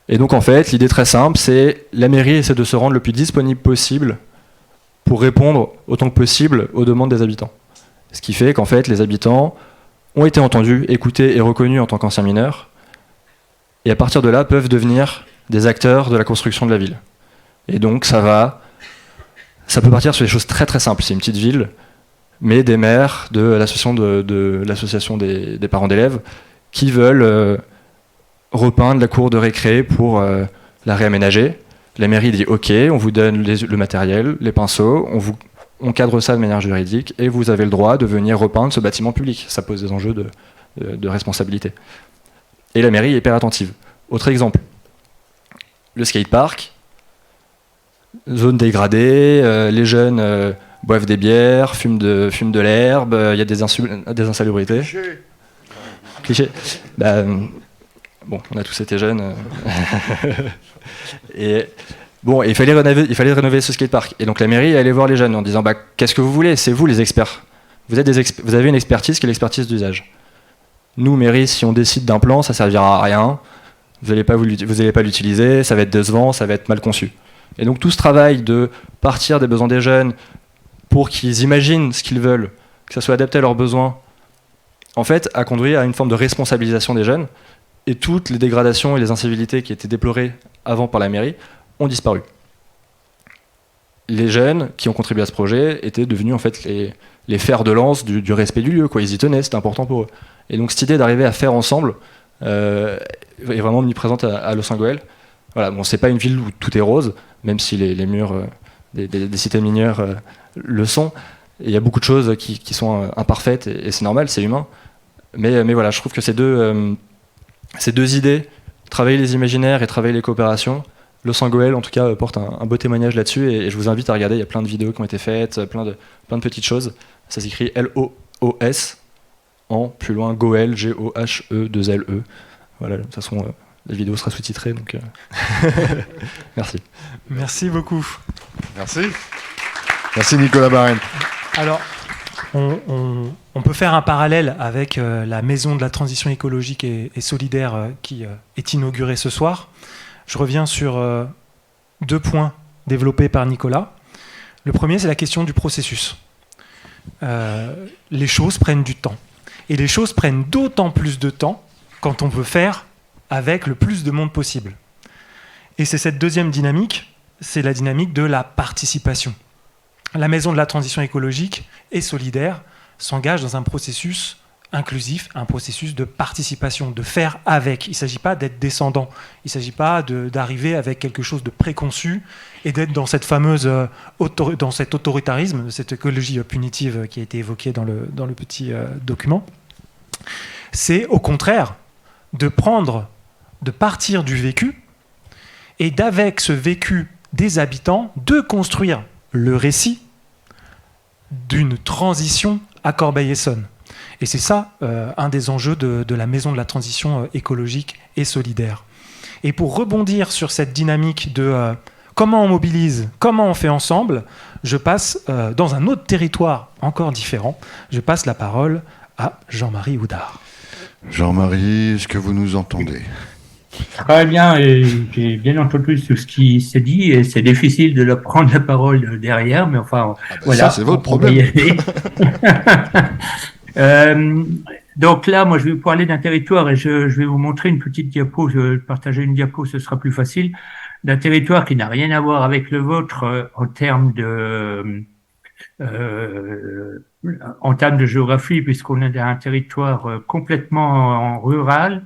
Et donc en fait, l'idée très simple, c'est la mairie essaie de se rendre le plus disponible possible pour répondre autant que possible aux demandes des habitants. Ce qui fait qu'en fait, les habitants ont été entendus, écoutés et reconnus en tant qu'anciens mineurs, et à partir de là, peuvent devenir des acteurs de la construction de la ville. Et donc ça peut partir sur des choses très très simples. C'est une petite ville, mais des maires de l'association des parents d'élèves qui veulent repeindre la cour de récré pour la réaménager. La mairie dit OK, on vous donne le matériel, les pinceaux, on cadre ça de manière juridique et vous avez le droit de venir repeindre ce bâtiment public. Ça pose des enjeux de responsabilité. Et la mairie est hyper attentive. Autre exemple, le skatepark, zone dégradée, les jeunes boivent des bières, fument de l'herbe, il y a des insalubrités. Cliché. Bon, on a tous été jeunes. Et bon, il fallait rénover ce skatepark. Et donc la mairie est allée voir les jeunes en disant qu'est-ce que vous voulez? C'est vous les experts. Vous avez une expertise qui est l'expertise d'usage. Nous, mairie, si on décide d'un plan, ça servira à rien. Vous n'allez pas l'utiliser, ça va être décevant, ça va être mal conçu. Et donc tout ce travail de partir des besoins des jeunes pour qu'ils imaginent ce qu'ils veulent, que ça soit adapté à leurs besoins, en fait, a conduit à une forme de responsabilisation des jeunes. Et toutes les dégradations et les incivilités qui étaient déplorées avant par la mairie ont disparu. Les jeunes qui ont contribué à ce projet étaient devenus en fait les fers de lance du respect du lieu, quoi. Ils y tenaient, c'était important pour eux. Et donc cette idée d'arriver à faire ensemble est vraiment omniprésente à Los Angeles. Voilà, bon, c'est pas une ville où tout est rose, même si les murs des cités minières le sont. Il y a beaucoup de choses qui sont imparfaites et c'est normal, c'est humain. Mais voilà, je trouve que ces deux idées, travailler les imaginaires et travailler les coopérations, Los Angeles en tout cas porte un beau témoignage là-dessus et je vous invite à regarder, il y a plein de vidéos qui ont été faites, plein de petites choses. Ça s'écrit LOOS en plus loin Goel, G-O-H-E-2-L-E. Voilà, de toute façon la vidéo sera sous-titrée donc merci. Merci beaucoup. Merci Nicolas Barren. Alors, on peut faire un parallèle avec la maison de la transition écologique et solidaire qui est inaugurée ce soir. Je reviens sur 2 points développés par Nicolas. Le premier, c'est la question du processus. Les choses prennent du temps. Et les choses prennent d'autant plus de temps quand on veut faire avec le plus de monde possible. Et c'est cette deuxième dynamique, c'est la dynamique de la participation. La maison de la transition écologique et solidaire s'engage dans un processus inclusif, un processus de participation, de faire avec. Il ne s'agit pas d'être descendant, il ne s'agit pas d'arriver avec quelque chose de préconçu et d'être dans cette fameuse dans cet autoritarisme, cette écologie punitive qui a été évoquée dans le petit document. C'est au contraire de partir du vécu et d'avec ce vécu des habitants, de construire le récit d'une transition à Corbeil-Essonnes. Et c'est ça un des enjeux de la maison de la transition écologique et solidaire. Et pour rebondir sur cette dynamique de comment on mobilise, comment on fait ensemble, je passe dans un autre territoire encore différent, je passe la parole à Jean-Marie Houdard. Jean-Marie, est-ce que vous nous entendez? Très bien, et j'ai bien entendu tout ce qui s'est dit et c'est difficile de prendre la parole derrière, mais enfin, voilà. Ça, c'est votre problème. Donc là, moi, je vais vous parler d'un territoire et je vais vous montrer une petite diapo. Je vais partager une diapo, ce sera plus facile. D'un territoire qui n'a rien à voir avec le vôtre en termes de géographie, puisqu'on est dans un territoire complètement rural.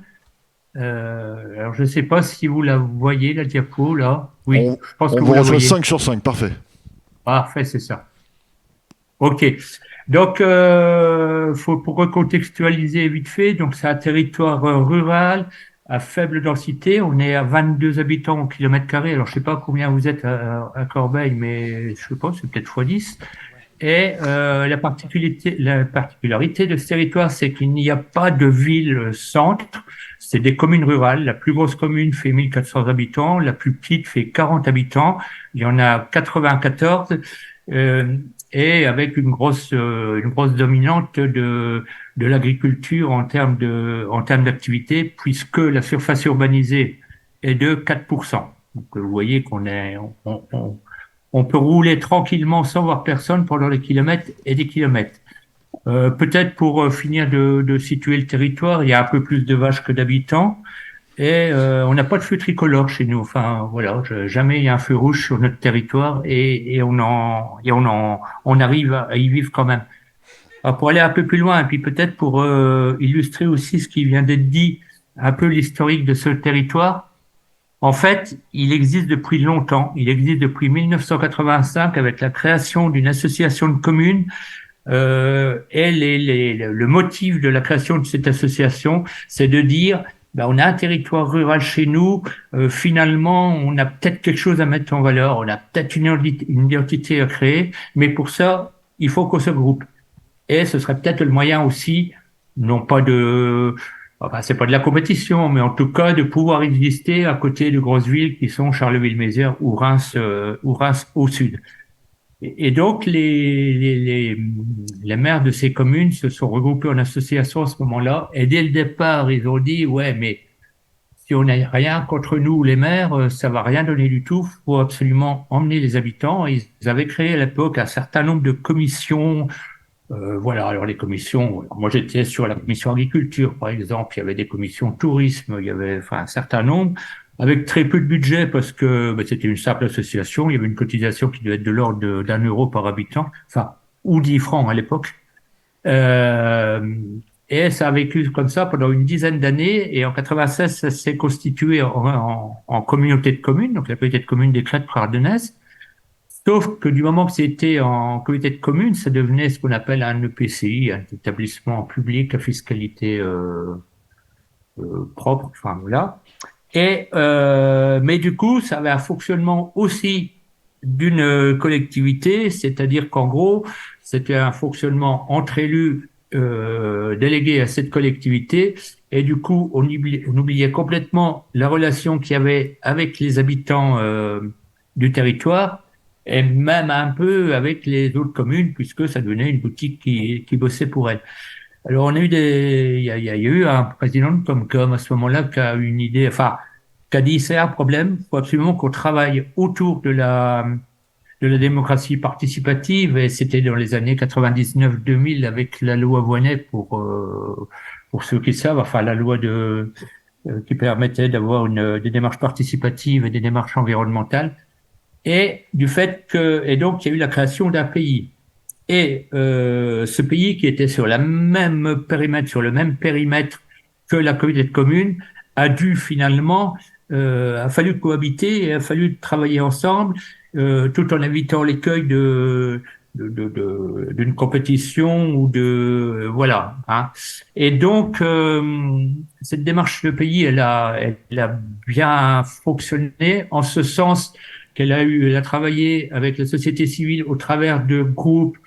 Alors, je ne sais pas si vous la voyez, la diapo, là. Oui, je pense que vous la voyez. 5 sur 5, parfait. Parfait, c'est ça. OK. Donc, pour recontextualiser vite fait, donc c'est un territoire rural à faible densité. On est à 22 habitants au kilomètre carré. Alors, je ne sais pas combien vous êtes à Corbeil, mais je sais pas, c'est peut-être x10. Et la particularité de ce territoire, c'est qu'il n'y a pas de ville-centre. C'est des communes rurales. La plus grosse commune fait 1400 habitants, la plus petite fait 40 habitants. Il y en a 94 et avec une grosse dominante de l'agriculture en termes d'activité, puisque la surface urbanisée est de 4%. Donc, vous voyez on peut rouler tranquillement sans voir personne pendant des kilomètres et des kilomètres. Peut-être pour finir de situer le territoire, il y a un peu plus de vaches que d'habitants. Et on n'a pas de feu tricolore chez nous. Enfin, voilà, jamais il y a un feu rouge sur notre territoire et on arrive à y vivre quand même. Alors, pour aller un peu plus loin, et puis peut-être pour illustrer aussi ce qui vient d'être dit, un peu l'historique de ce territoire. En fait, il existe depuis longtemps. Il existe depuis 1985 avec la création d'une association de communes. Et le motif de la création de cette association, c'est de dire on a un territoire rural chez nous, finalement on a peut-être quelque chose à mettre en valeur, on a peut-être une identité à créer, mais pour ça il faut qu'on se groupe. Et ce serait peut-être le moyen aussi, non pas c'est pas de la compétition, mais en tout cas de pouvoir exister à côté de grosses villes qui sont Charleville-Mézières ou Reims au sud. Et donc, les maires de ces communes se sont regroupés en association à ce moment-là. Et dès le départ, ils ont dit, ouais, mais si on n'a rien contre nous, les maires, ça va rien donner du tout. Il faut absolument emmener les habitants. Ils avaient créé à l'époque un certain nombre de commissions. Voilà, alors les commissions, moi j'étais sur la commission agriculture, par exemple. Il y avait des commissions tourisme, il y avait un certain nombre. Avec très peu de budget parce que c'était une simple association, il y avait une cotisation qui devait être de l'ordre d'1 euro par habitant, ou 10 francs à l'époque. Et ça a vécu comme ça pendant une dizaine d'années, et en 96, ça s'est constitué en communauté de communes, donc la communauté de communes des Crêtes-Ardennaises. Sauf que du moment que c'était en communauté de communes, ça devenait ce qu'on appelle un EPCI, un établissement public à fiscalité propre, voilà. Mais du coup, ça avait un fonctionnement aussi d'une collectivité, c'est-à-dire qu'en gros, c'était un fonctionnement entre élus délégués à cette collectivité, et du coup, on oubliait complètement la relation qu'il y avait avec les habitants du territoire, et même un peu avec les autres communes, puisque ça devenait une boutique qui bossait pour elles. Alors, on a eu il y a eu un président de Comcom à ce moment-là qui a eu une idée, qui a dit c'est un problème, il faut absolument qu'on travaille autour de la démocratie participative, et c'était dans les années 99-2000 avec la loi Voynet pour ceux qui savent, la loi qui permettait d'avoir des démarches participatives et des démarches environnementales, et donc il y a eu la création d'un pays. Et ce pays qui était sur le même périmètre que la communauté de communes a dû finalement, a fallu cohabiter et a fallu travailler ensemble, tout en évitant l'écueil d'une compétition ou voilà. Hein. Et donc cette démarche de pays, elle a bien fonctionné en ce sens qu'elle a travaillé avec la société civile au travers de groupes.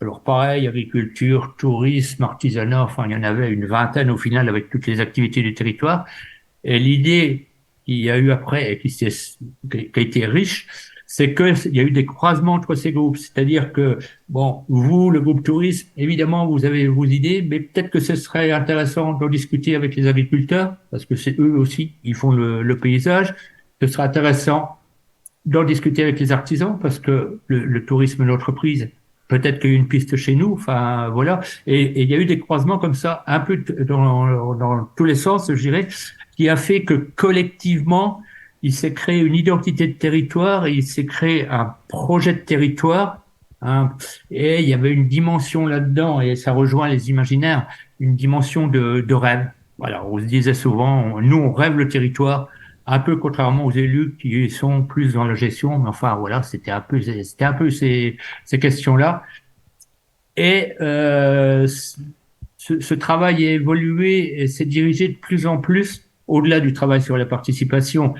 Alors pareil, agriculture, tourisme, artisanat, il y en avait une vingtaine au final avec toutes les activités du territoire. Et l'idée qu'il y a eu après et qui a été riche, c'est qu'il y a eu des croisements entre ces groupes. C'est-à-dire que, vous, le groupe tourisme, évidemment, vous avez vos idées, mais peut-être que ce serait intéressant d'en discuter avec les agriculteurs, parce que c'est eux aussi, ils font le paysage. Ce serait intéressant d'en discuter avec les artisans, parce que le tourisme d'entreprise, peut-être qu'il y a eu une piste chez nous, voilà. Et il y a eu des croisements comme ça, un peu dans tous les sens, je dirais, qui a fait que collectivement, il s'est créé une identité de territoire, et il s'est créé un projet de territoire, et il y avait une dimension là-dedans, et ça rejoint les imaginaires, une dimension de rêve. Voilà, on se disait souvent, nous on rêve le territoire, un peu contrairement aux élus qui sont plus dans la gestion, mais voilà, c'était un peu ces questions-là. Et ce travail a évolué et s'est dirigé de plus en plus, au-delà du travail sur la participation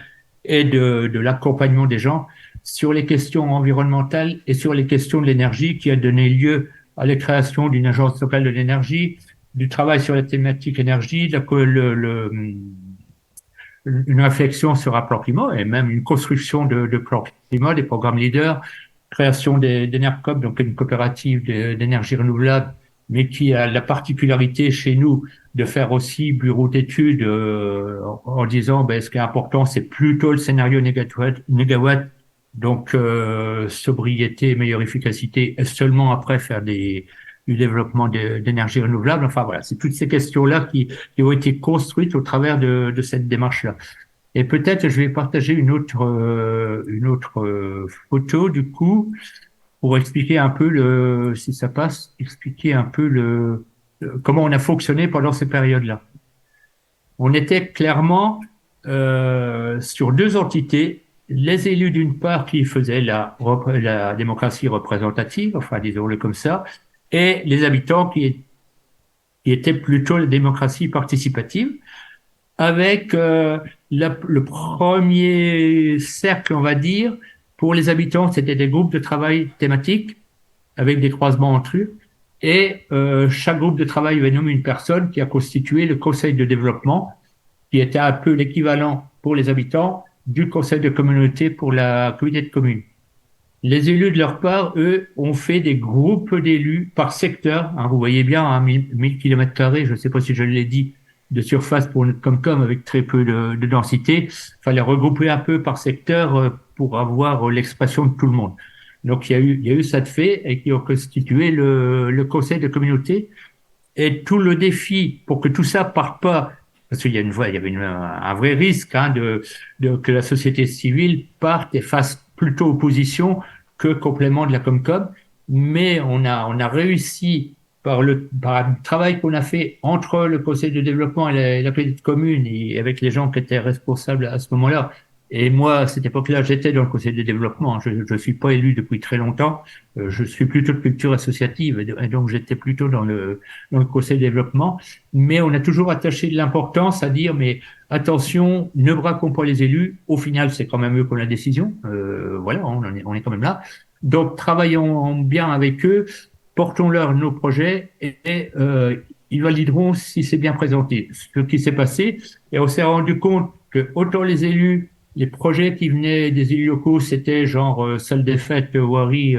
et de l'accompagnement des gens, sur les questions environnementales et sur les questions de l'énergie, qui a donné lieu à la création d'une agence locale de l'énergie, du travail sur la thématique énergie, une réflexion sur un plan climat, et même une construction de plan climat, des programmes leaders, création d'Enercop, donc une coopérative d'énergie renouvelable mais qui a la particularité chez nous de faire aussi bureau d'études en disant ce qui est important, c'est plutôt le scénario négawatt, donc sobriété, meilleure efficacité, et seulement après faire du développement d'énergie renouvelable. Enfin voilà, c'est toutes ces questions-là qui ont été construites au travers de cette démarche-là. Et peut-être je vais partager une autre photo du coup pour expliquer un peu si ça passe, expliquer un peu comment on a fonctionné pendant ces périodes-là. On était clairement sur deux entités, les élus d'une part qui faisaient la démocratie représentative, enfin disons-le comme ça, et les habitants qui étaient plutôt la démocratie participative, avec le premier cercle, on va dire, pour les habitants, c'était des groupes de travail thématiques avec des croisements entre eux. Et chaque groupe de travail avait nommé une personne qui a constitué le conseil de développement, qui était un peu l'équivalent pour les habitants du conseil de communauté pour la communauté de communes. Les élus, de leur part, eux, ont fait des groupes d'élus par secteur. Vous voyez bien, 1000 km², je ne sais pas si je l'ai dit, de surface pour notre Comcom avec très peu de densité. Il fallait regrouper un peu par secteur pour avoir l'expression de tout le monde. Donc il y a eu ça de fait et qui ont constitué le conseil de communauté. Et tout le défi pour que tout ça parte pas, parce qu'il y avait un vrai risque que la société civile parte et fasse plutôt opposition que complément de la Comcom. Mais on a réussi par le travail qu'on a fait entre le conseil de développement et la petite commune et avec les gens qui étaient responsables à ce moment-là. Et moi, à cette époque-là, j'étais dans le conseil de développement. Je suis pas élu depuis très longtemps. Je suis plutôt de culture associative et donc j'étais plutôt dans le conseil de développement. Mais on a toujours attaché de l'importance à dire, mais attention, ne braquons pas les élus. Au final, c'est quand même eux qui ont la décision. Voilà, on est quand même là. Donc, travaillons bien avec eux. Portons-leur nos projets et ils valideront si c'est bien présenté. Ce qui s'est passé, et on s'est rendu compte que autant les élus, les projets qui venaient des élus locaux, c'était genre salle des fêtes, voirie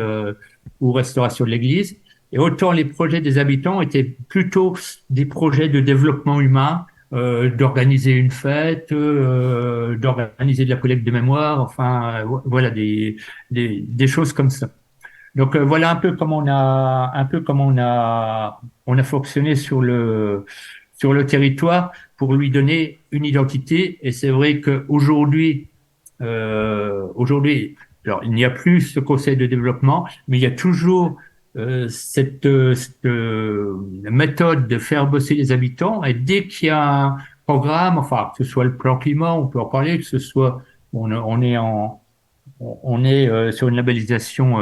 ou restauration de l'église, et autant les projets des habitants étaient plutôt des projets de développement humain, d'organiser une fête, d'organiser de la collecte de mémoire, enfin voilà des choses comme ça. Donc voilà un peu comment on a fonctionné sur le territoire pour lui donner une identité. Et c'est vrai qu'aujourd'hui, alors il n'y a plus ce conseil de développement, mais il y a toujours cette méthode de faire bosser les habitants. Et dès qu'il y a un programme, enfin que ce soit le plan climat, on peut en parler, que ce soit on est sur une labellisation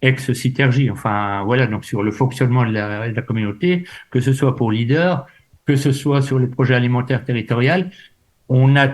ex-Citergie, enfin voilà, donc sur le fonctionnement de la communauté, que ce soit pour Leader, que ce soit sur les projets alimentaires territoriaux,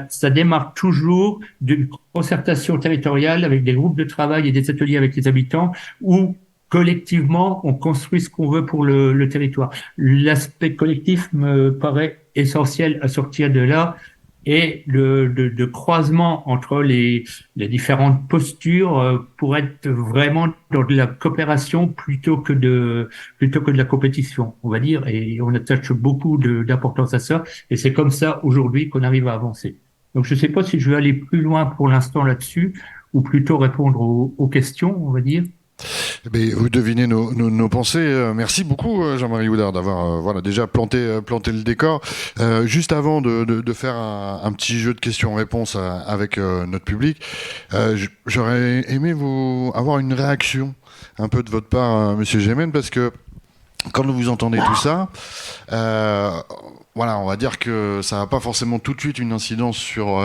ça démarre toujours d'une concertation territoriale avec des groupes de travail et des ateliers avec les habitants où collectivement on construit ce qu'on veut pour le territoire. L'aspect collectif me paraît essentiel à sortir de là et de croisement entre les différentes postures pour être vraiment dans de la coopération plutôt que de la compétition, on va dire, et on attache beaucoup d'importance à ça, et c'est comme ça aujourd'hui qu'on arrive à avancer. Donc je ne sais pas si je vais aller plus loin pour l'instant là-dessus, ou plutôt répondre aux questions, on va dire. Mais vous devinez nos pensées. Merci beaucoup, Jean-Marie Houdard, d'avoir déjà planté le décor. Juste avant de faire un petit jeu de questions-réponses avec notre public, j'aurais aimé avoir une réaction un peu de votre part, Monsieur Gémen, parce que quand vous entendez tout ça, voilà, on va dire que ça n'a pas forcément tout de suite une incidence sur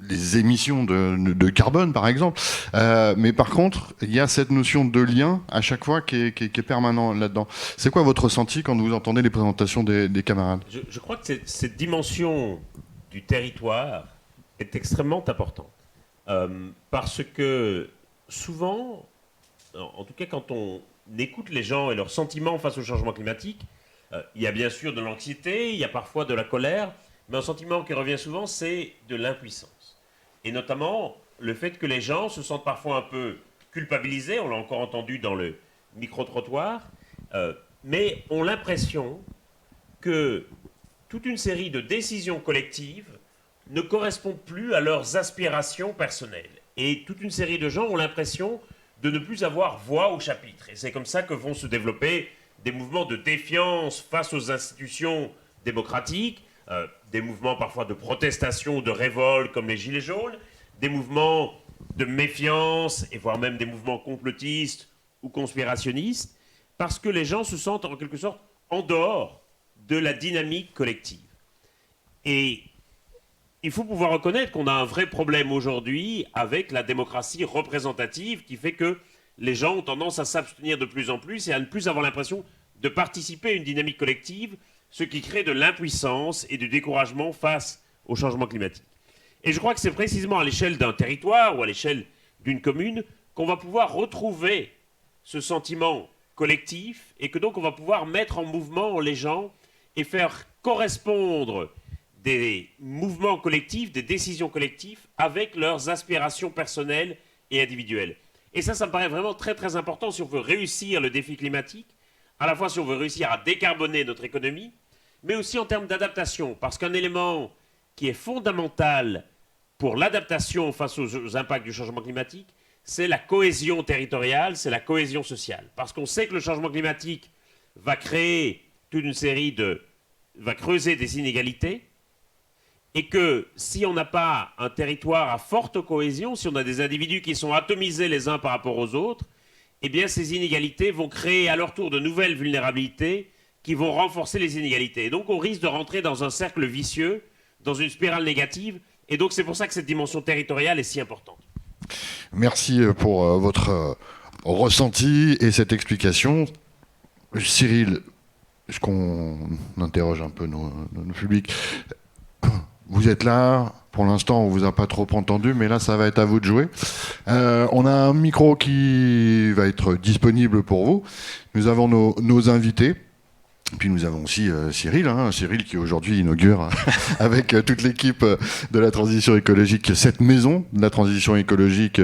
les émissions de carbone, par exemple. Mais par contre, il y a cette notion de lien à chaque fois qui est permanent là-dedans. C'est quoi votre ressenti quand vous entendez les présentations des camarades ? Je crois que cette dimension du territoire est extrêmement importante. Parce que souvent, en tout cas quand on écoute les gens et leurs sentiments face au changement climatique, il y a bien sûr de l'anxiété, il y a parfois de la colère, mais un sentiment qui revient souvent, c'est de l'impuissance. Et notamment, le fait que les gens se sentent parfois un peu culpabilisés, on l'a encore entendu dans le micro-trottoir, mais ont l'impression que toute une série de décisions collectives ne correspondent plus à leurs aspirations personnelles. Et toute une série de gens ont l'impression de ne plus avoir voix au chapitre. Et c'est comme ça que vont se développer des mouvements de défiance face aux institutions démocratiques, des mouvements parfois de protestation ou de révolte comme les Gilets jaunes, des mouvements de méfiance et voire même des mouvements complotistes ou conspirationnistes, parce que les gens se sentent en quelque sorte en dehors de la dynamique collective. Et il faut pouvoir reconnaître qu'on a un vrai problème aujourd'hui avec la démocratie représentative qui fait que les gens ont tendance à s'abstenir de plus en plus et à ne plus avoir l'impression de participer à une dynamique collective, ce qui crée de l'impuissance et du découragement face au changement climatique. Et je crois que c'est précisément à l'échelle d'un territoire ou à l'échelle d'une commune qu'on va pouvoir retrouver ce sentiment collectif et que donc on va pouvoir mettre en mouvement les gens et faire correspondre des mouvements collectifs, des décisions collectives avec leurs aspirations personnelles et individuelles. Et ça me paraît vraiment très très important si on veut réussir le défi climatique, à la fois si on veut réussir à décarboner notre économie, mais aussi en termes d'adaptation, parce qu'un élément qui est fondamental pour l'adaptation face aux impacts du changement climatique, c'est la cohésion territoriale, c'est la cohésion sociale. Parce qu'on sait que le changement climatique va créer toute une série va creuser des inégalités, et que si on n'a pas un territoire à forte cohésion, si on a des individus qui sont atomisés les uns par rapport aux autres, eh bien ces inégalités vont créer à leur tour de nouvelles vulnérabilités qui vont renforcer les inégalités. Et donc on risque de rentrer dans un cercle vicieux, dans une spirale négative, et donc c'est pour ça que cette dimension territoriale est si importante. Merci pour votre ressenti et cette explication. Cyril, est-ce qu'on interroge un peu nos publics ? Vous êtes là, pour l'instant on vous a pas trop entendu, mais là ça va être à vous de jouer. On a un micro qui va être disponible pour vous. Nous avons nos invités. Puis nous avons aussi Cyril qui aujourd'hui inaugure avec toute l'équipe de la transition écologique cette maison de la transition écologique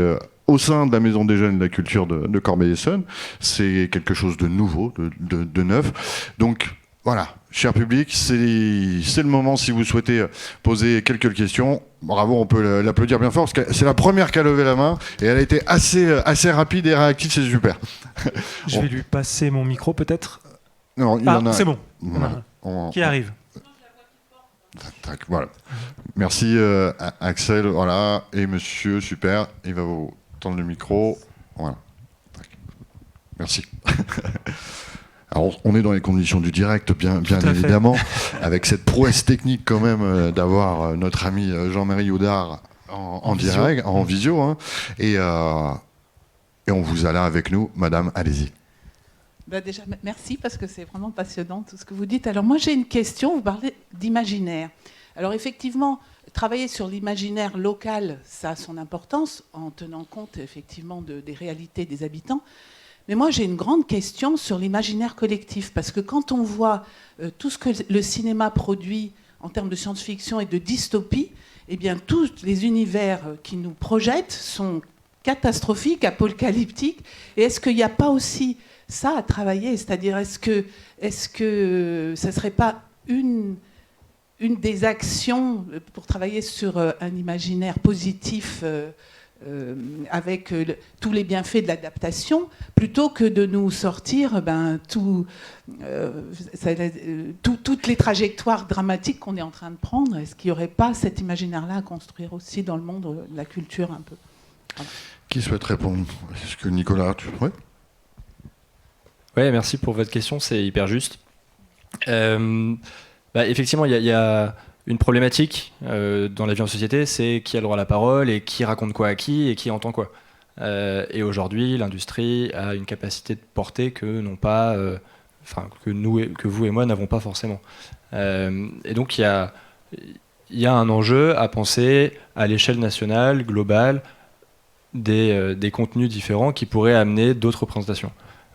au sein de la Maison des Jeunes et de la Culture de Corbeil-Essonnes. C'est quelque chose de nouveau, de neuf. Donc voilà, cher public, c'est le moment si vous souhaitez poser quelques questions. Bravo, on peut l'applaudir bien fort parce que c'est la première qui a levé la main et elle a été assez rapide et réactive, c'est super. Je vais lui passer mon micro peut-être. Non, il en a... c'est bon. Voilà. Qui arrive. Voilà. Merci Axel, voilà, et monsieur, super, il va vous tendre le micro. Voilà. Merci. Alors, on est dans les conditions du direct, bien évidemment, avec cette prouesse technique quand même d'avoir notre ami Jean-Marie Houdard en direct, en visio, hein, et on vous a là avec nous. Madame, allez-y. Déjà, merci parce que c'est vraiment passionnant tout ce que vous dites. Alors moi j'ai une question, vous parlez d'imaginaire. Alors effectivement, travailler sur l'imaginaire local, ça a son importance en tenant compte effectivement des réalités des habitants. Mais moi j'ai une grande question sur l'imaginaire collectif parce que quand on voit tout ce que le cinéma produit en termes de science-fiction et de dystopie, eh bien tous les univers qui nous projettent sont catastrophiques, apocalyptiques. Et est-ce qu'il n'y a pas aussi ça à travailler, c'est-à-dire est-ce que ça ne serait pas une des actions pour travailler sur un imaginaire positif avec tous les bienfaits de l'adaptation, plutôt que de nous sortir toutes les trajectoires dramatiques qu'on est en train de prendre. Est-ce qu'il n'y aurait pas cet imaginaire-là à construire aussi dans le monde de la culture un peu ? Voilà. Qui souhaite répondre ? Est-ce que Nicolas, tu pourrais ? Ouais, merci pour votre question, c'est hyper juste. Effectivement, il y a une problématique dans la vie en société, c'est qui a le droit à la parole et qui raconte quoi à qui et qui entend quoi. Et aujourd'hui, l'industrie a une capacité de porter que n'ont pas, que vous et moi n'avons pas forcément. Et donc il y a un enjeu à penser à l'échelle nationale, globale, des contenus différents qui pourraient amener d'autres représentations.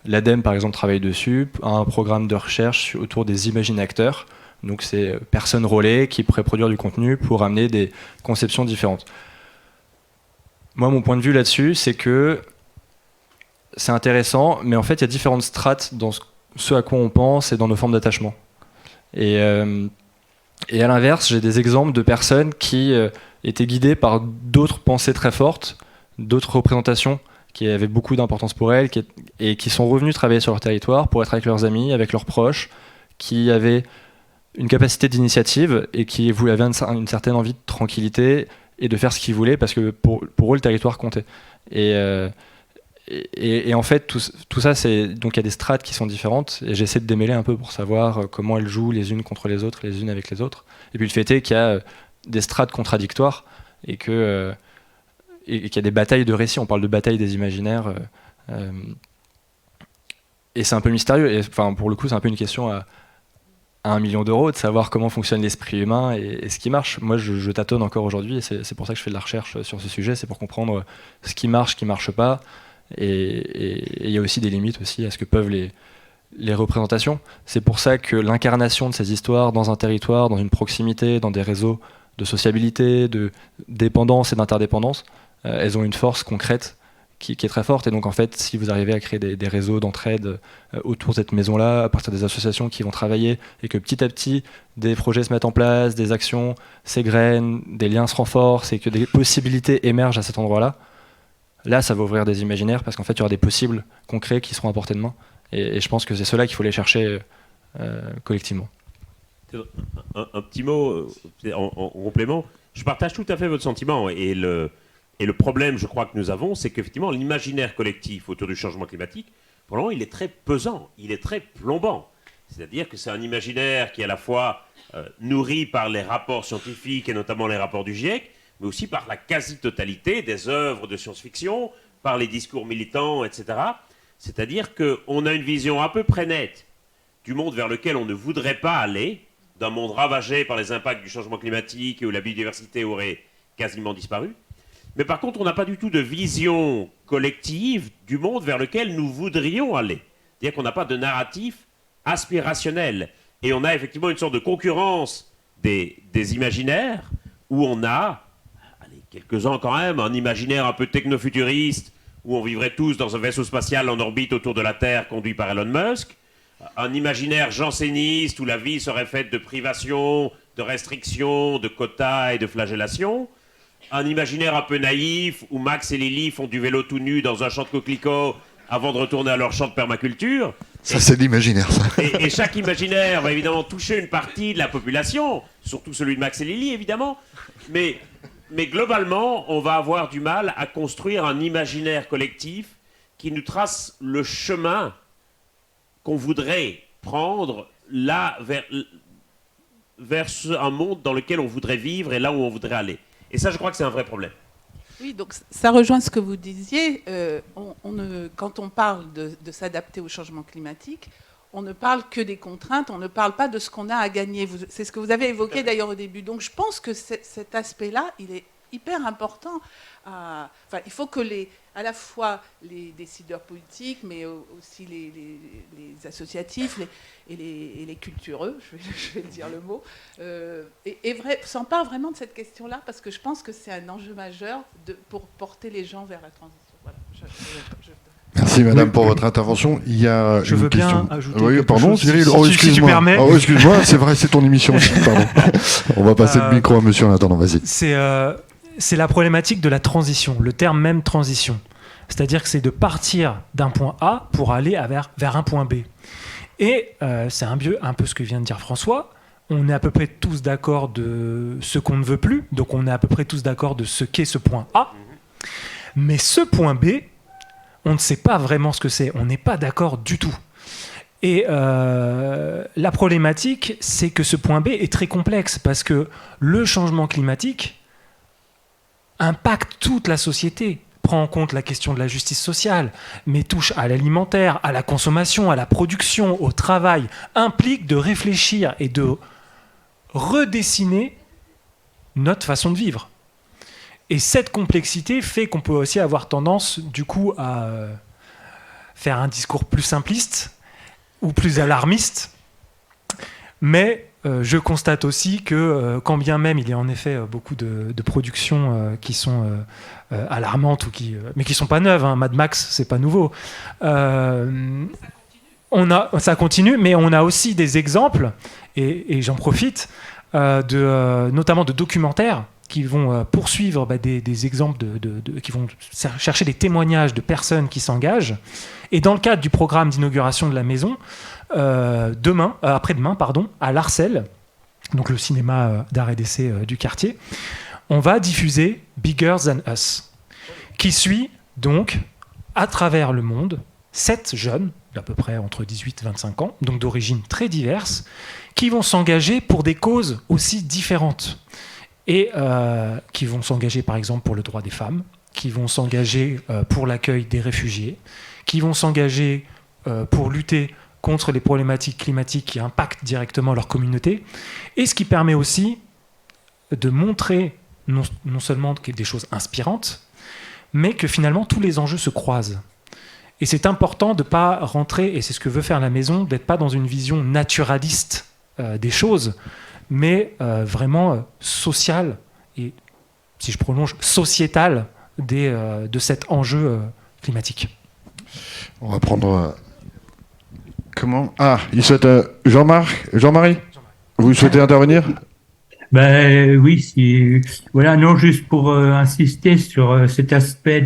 L'ADEME, par exemple, travaille dessus, a un programme de recherche autour des imagine-acteurs. Donc, c'est personnes relais qui pourraient produire du contenu pour amener des conceptions différentes. Moi, mon point de vue là-dessus, c'est que c'est intéressant, mais en fait, il y a différentes strates dans ce à quoi on pense et dans nos formes d'attachement. Et à l'inverse, j'ai des exemples de personnes qui étaient guidées par d'autres pensées très fortes, d'autres représentations qui avaient beaucoup d'importance pour elles, et qui sont revenus travailler sur leur territoire pour être avec leurs amis, avec leurs proches, qui avaient une capacité d'initiative et qui avaient une certaine envie de tranquillité et de faire ce qu'ils voulaient parce que pour eux, le territoire comptait. Et en fait, tout ça, donc il y a des strates qui sont différentes et j'essaie de démêler un peu pour savoir comment elles jouent les unes contre les autres, les unes avec les autres. Et puis le fait est qu'il y a des strates contradictoires et qu'il y a des batailles de récits. On parle de bataille des imaginaires et c'est un peu mystérieux. Et, enfin, pour le coup, c'est un peu une question à 1 million d'euros de savoir comment fonctionne l'esprit humain et ce qui marche. Moi, je tâtonne encore aujourd'hui et c'est pour ça que je fais de la recherche sur ce sujet. C'est pour comprendre ce qui marche pas. Et il y a aussi des limites aussi à ce que peuvent les représentations. C'est pour ça que l'incarnation de ces histoires dans un territoire, dans une proximité, dans des réseaux de sociabilité, de dépendance et d'interdépendance, elles ont une force concrète qui est très forte. Et donc en fait, si vous arrivez à créer des réseaux d'entraide autour de cette maison-là, à partir des associations qui vont travailler, et que petit à petit, des projets se mettent en place, des actions s'égrènent, des liens se renforcent, et que des possibilités émergent à cet endroit-là, là, ça va ouvrir des imaginaires, parce qu'en fait, il y aura des possibles concrets qui seront à portée de main. Et je pense que c'est cela qu'il faut aller chercher collectivement. Un petit mot en complément. Je partage tout à fait votre sentiment. Et le problème, je crois, que nous avons, c'est qu'effectivement, l'imaginaire collectif autour du changement climatique, pour le moment, il est très pesant, il est très plombant. C'est-à-dire que c'est un imaginaire qui est à la fois nourri par les rapports scientifiques, et notamment les rapports du GIEC, mais aussi par la quasi-totalité des œuvres de science-fiction, par les discours militants, etc. C'est-à-dire qu'on a une vision à peu près nette du monde vers lequel on ne voudrait pas aller, d'un monde ravagé par les impacts du changement climatique et où la biodiversité aurait quasiment disparu. Mais par contre, on n'a pas du tout de vision collective du monde vers lequel nous voudrions aller. C'est-à-dire qu'on n'a pas de narratif aspirationnel. Et on a effectivement une sorte de concurrence des imaginaires où on a, quelques-uns quand même, un imaginaire un peu technofuturiste où on vivrait tous dans un vaisseau spatial en orbite autour de la Terre conduit par Elon Musk, un imaginaire janséniste où la vie serait faite de privations, de restrictions, de quotas et de flagellations, un imaginaire un peu naïf où Max et Lily font du vélo tout nu dans un champ de coquelicots avant de retourner à leur champ de permaculture. Ça, c'est l'imaginaire, ça. Et chaque imaginaire va évidemment toucher une partie de la population, surtout celui de Max et Lily, évidemment. Mais globalement, on va avoir du mal à construire un imaginaire collectif qui nous trace le chemin qu'on voudrait prendre là vers un monde dans lequel on voudrait vivre et là où on voudrait aller. Et ça, je crois que c'est un vrai problème. Oui, donc ça rejoint ce que vous disiez. Quand on parle de s'adapter au changement climatique, on ne parle que des contraintes, on ne parle pas de ce qu'on a à gagner. C'est ce que vous avez évoqué d'ailleurs au début. Donc je pense que cet aspect-là, il est hyper important. Il faut que à la fois les décideurs politiques, mais aussi les associatifs et les cultureux, je vais dire le mot, s'emparent vraiment de cette question-là, parce que je pense que c'est un enjeu majeur pour porter les gens vers la transition. Voilà. Merci madame pour votre intervention. Il y a je veux question. Bien ajouter oui, pardon, chose, Cyril. si tu permets. Oh, excuse-moi, c'est vrai, c'est ton émission aussi. Pardon. On va passer le micro à monsieur en attendant. Vas-y. C'est la problématique de la transition, le terme même transition. C'est-à-dire que c'est de partir d'un point A pour aller vers un point B. Et c'est un peu ce que vient de dire François. On est à peu près tous d'accord de ce qu'on ne veut plus, donc on est à peu près tous d'accord de ce qu'est ce point A. Mais ce point B, on ne sait pas vraiment ce que c'est, on n'est pas d'accord du tout. Et la problématique, c'est que ce point B est très complexe, parce que le changement climatique impacte toute la société, prend en compte la question de la justice sociale, mais touche à l'alimentaire, à la consommation, à la production, au travail, implique de réfléchir et de redessiner notre façon de vivre. Et cette complexité fait qu'on peut aussi avoir tendance, du coup, à faire un discours plus simpliste ou plus alarmiste, Mais je constate aussi que, quand bien même il y a en effet beaucoup de productions qui sont alarmantes, mais qui ne sont pas neuves, hein. Mad Max, c'est pas nouveau. Ça continue, mais on a aussi des exemples, et j'en profite, notamment de documentaires qui vont poursuivre des exemples, qui vont chercher des témoignages de personnes qui s'engagent. Et dans le cadre du programme d'inauguration de la maison, après-demain, à l'Arcel, donc le cinéma d'art et d'essai du quartier, on va diffuser Bigger Than Us, qui suit donc à travers le monde 7 jeunes, d'à peu près entre 18 et 25 ans, donc d'origines très diverses, qui vont s'engager pour des causes aussi différentes. Et qui vont s'engager par exemple pour le droit des femmes, qui vont s'engager pour l'accueil des réfugiés, qui vont s'engager pour lutter contre les problématiques climatiques qui impactent directement leur communauté, et ce qui permet aussi de montrer non seulement des choses inspirantes, mais que finalement tous les enjeux se croisent. Et c'est important de ne pas rentrer, et c'est ce que veut faire la maison, d'être pas dans une vision naturaliste des choses, mais vraiment sociale et, si je prolonge, sociétale de cet enjeu climatique. On va prendre... comment ? Ah, il souhaite... Jean-Marie, vous souhaitez intervenir ? Ben oui, voilà, non, juste pour insister sur cet aspect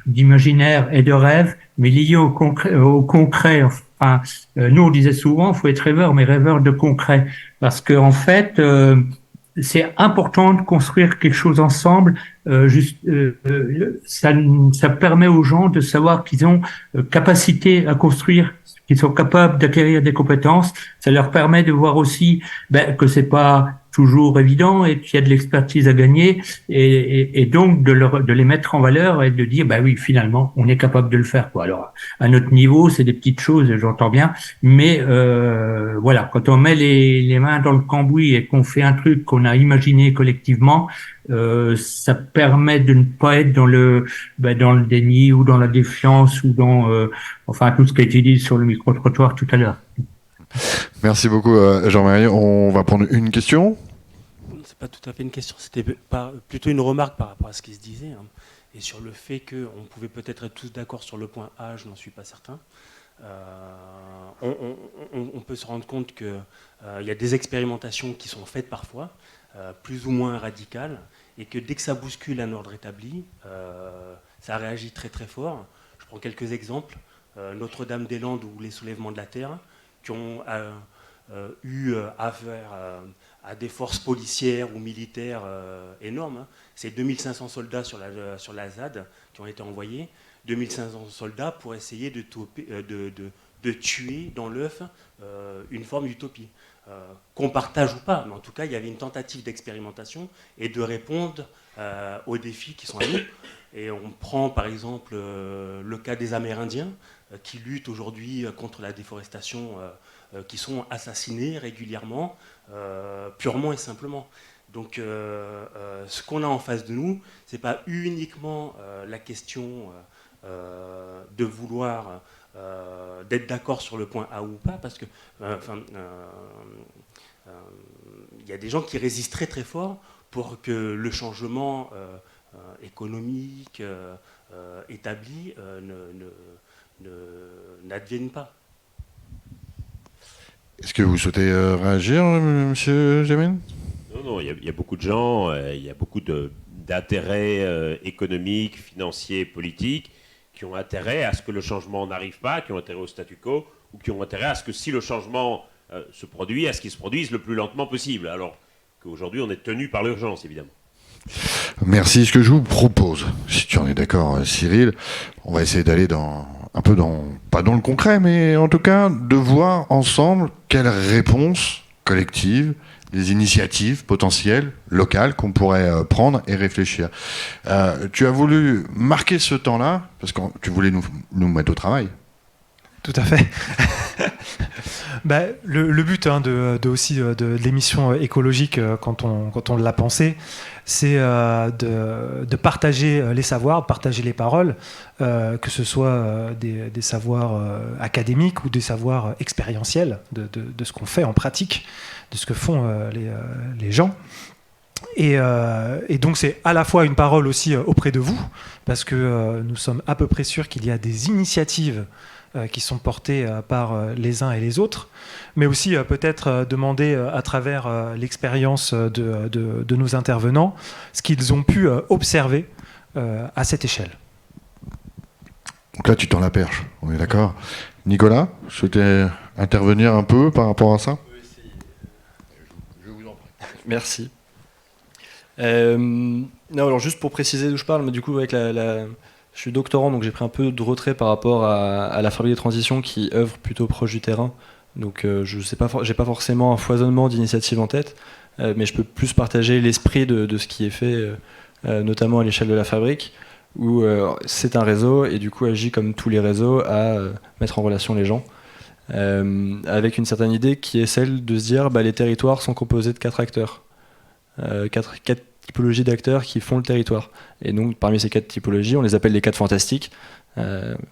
d'imaginaire et de rêve, mais lié au concret. Enfin, nous on disait souvent, faut être rêveur, mais rêveur de concret, parce que en fait, c'est important de construire quelque chose ensemble. Ça permet aux gens de savoir qu'ils ont capacité à construire, qu'ils sont capables d'acquérir des compétences. Ça leur permet de voir aussi que c'est pas toujours évident et qu'il y a de l'expertise à gagner, et donc de les mettre en valeur et de dire oui, finalement on est capable de le faire, quoi. Alors à notre niveau c'est des petites choses, j'entends bien, mais voilà, quand on met les mains dans le cambouis et qu'on fait un truc qu'on a imaginé collectivement, ça permet de ne pas être dans le déni ou dans la défiance ou dans enfin tout ce qui a été dit sur le micro-trottoir tout à l'heure. Merci beaucoup Jean-Marie. On va prendre une question. C'est pas tout à fait une question, c'était plutôt une remarque par rapport à ce qui se disait, hein, et sur le fait qu'on pouvait peut-être être tous d'accord sur le point A, je n'en suis pas certain. On peut se rendre compte qu'il y a des expérimentations qui sont faites parfois, plus ou moins radicales, et que dès que ça bouscule un ordre établi, ça réagit très très fort. Je prends quelques exemples. Notre-Dame-des-Landes ou les soulèvements de la Terre, qui ont eu affaire à des forces policières ou militaires énormes. C'est 2500 soldats sur la ZAD qui ont été envoyés. 2500 soldats pour essayer de tuer dans l'œuf une forme d'utopie. Qu'on partage ou pas, mais en tout cas, il y avait une tentative d'expérimentation et de répondre aux défis qui sont à nous. Et on prend par exemple le cas des Amérindiens qui luttent aujourd'hui contre la déforestation, qui sont assassinés régulièrement, purement et simplement. Donc ce qu'on a en face de nous, c'est pas uniquement la question de vouloir d'être d'accord sur le point A ou pas, parce que y a des gens qui résistent très très fort pour que le changement économique établi n'advienne pas. Est-ce que vous souhaitez réagir, monsieur Jamin ? Non, il y a beaucoup de gens, il y a beaucoup d'intérêts économiques, financiers, politiques qui ont intérêt à ce que le changement n'arrive pas, qui ont intérêt au statu quo, ou qui ont intérêt à ce que si le changement se produit, à ce qu'il se produise le plus lentement possible, alors qu'aujourd'hui on est tenu par l'urgence, évidemment. Merci. Ce que je vous propose, si tu en es d'accord, Cyril, on va essayer d'aller pas dans le concret, mais en tout cas de voir ensemble quelles réponses collectives, des initiatives potentielles, locales, qu'on pourrait prendre et réfléchir. Tu as voulu marquer ce temps-là, parce que tu voulais nous mettre au travail. Tout à fait. Le but de l'émission écologique, quand on l'a pensé, c'est de partager les savoirs, de partager les paroles, que ce soit des savoirs académiques ou des savoirs expérientiels, de ce qu'on fait en pratique, de ce que font les gens. Et donc c'est à la fois une parole aussi auprès de vous, parce que nous sommes à peu près sûrs qu'il y a des initiatives qui sont portées par les uns et les autres, mais aussi peut-être demander à travers l'expérience de nos intervenants ce qu'ils ont pu observer à cette échelle. Donc là, tu tends la perche, on est d'accord. Nicolas, je souhaitais intervenir un peu par rapport à ça. Je vous en prie. Merci. Non, alors juste pour préciser d'où je parle, mais du coup avec je suis doctorant, donc j'ai pris un peu de retrait par rapport à la Fabrique des transitions qui œuvre plutôt proche du terrain. Donc je sais pas, j'ai pas forcément un foisonnement d'initiatives en tête, mais je peux plus partager l'esprit de ce qui est fait, notamment à l'échelle de la Fabrique, où c'est un réseau et du coup agit comme tous les réseaux à mettre en relation les gens, avec une certaine idée qui est celle de se dire les territoires sont composés de 4 acteurs. 4 typologies d'acteurs qui font le territoire. Et donc, parmi ces 4 typologies, on les appelle les 4 fantastiques.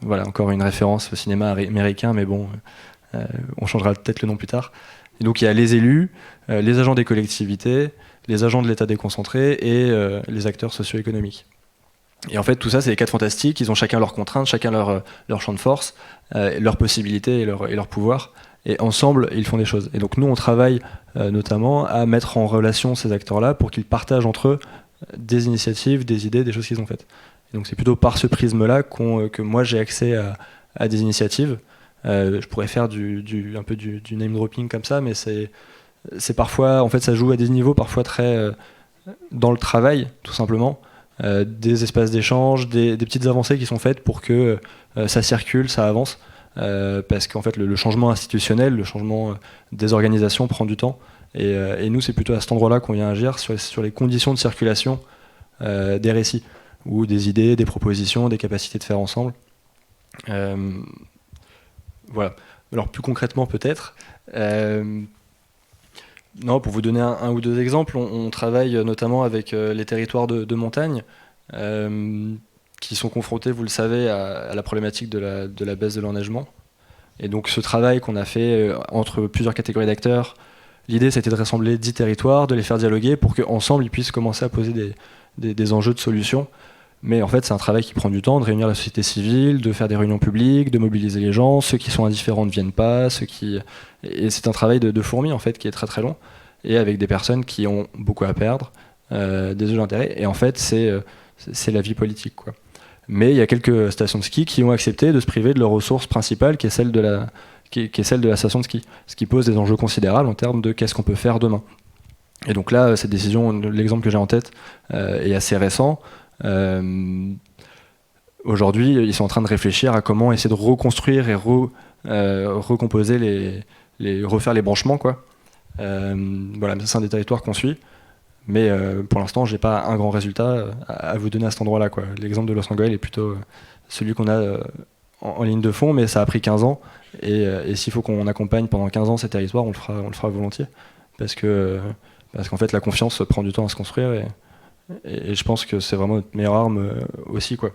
Voilà, encore une référence au cinéma américain, mais bon, on changera peut-être le nom plus tard. Et donc, il y a les élus, les agents des collectivités, les agents de l'État déconcentré et les acteurs socio-économiques. Et en fait, tout ça, c'est les 4 fantastiques. Ils ont chacun leurs contraintes, chacun leur champ de force, leurs possibilités et leurs pouvoirs. Et ensemble, ils font des choses. Et donc nous, on travaille notamment à mettre en relation ces acteurs-là pour qu'ils partagent entre eux des initiatives, des idées, des choses qu'ils ont faites. Et donc c'est plutôt par ce prisme-là que moi j'ai accès à des initiatives. Je pourrais faire un peu du name dropping comme ça, mais c'est parfois, en fait, ça joue à des niveaux parfois très dans le travail, tout simplement. Des espaces d'échange, des petites avancées qui sont faites pour que ça circule, ça avance. Parce qu'en fait le changement institutionnel, le changement des organisations prend du temps et nous c'est plutôt à cet endroit-là qu'on vient agir sur les conditions de circulation des récits ou des idées, des propositions, des capacités de faire ensemble. Voilà. Alors plus concrètement peut-être, non, pour vous donner un ou deux exemples, on travaille notamment avec les territoires de montagne qui sont confrontés, vous le savez, à la problématique de la baisse de l'enneigement. Et donc ce travail qu'on a fait entre plusieurs catégories d'acteurs, l'idée c'était de rassembler 10 territoires, de les faire dialoguer pour qu'ensemble ils puissent commencer à poser des enjeux de solutions. Mais en fait c'est un travail qui prend du temps, de réunir la société civile, de faire des réunions publiques, de mobiliser les gens, ceux qui sont indifférents ne viennent pas, et c'est un travail de fourmi en fait qui est très très long, et avec des personnes qui ont beaucoup à perdre, des jeux d'intérêt, et en fait c'est la vie politique, quoi. Mais il y a quelques stations de ski qui ont accepté de se priver de leur ressource principale, qui est celle de la station de ski, ce qui pose des enjeux considérables en termes de qu'est-ce qu'on peut faire demain. Et donc là, cette décision, l'exemple que j'ai en tête, est assez récent. Aujourd'hui, ils sont en train de réfléchir à comment essayer de reconstruire et recomposer refaire les branchements, quoi. Voilà, c'est un des territoires qu'on suit. Mais pour l'instant, j'ai pas un grand résultat à vous donner à cet endroit-là, quoi. L'exemple de Los Angeles est plutôt celui qu'on a en ligne de fond, mais ça a pris 15 ans. Et s'il faut qu'on accompagne pendant 15 ans ces territoires, on le fera volontiers. Parce qu'en fait, la confiance prend du temps à se construire. Et je pense que c'est vraiment notre meilleure arme aussi, quoi.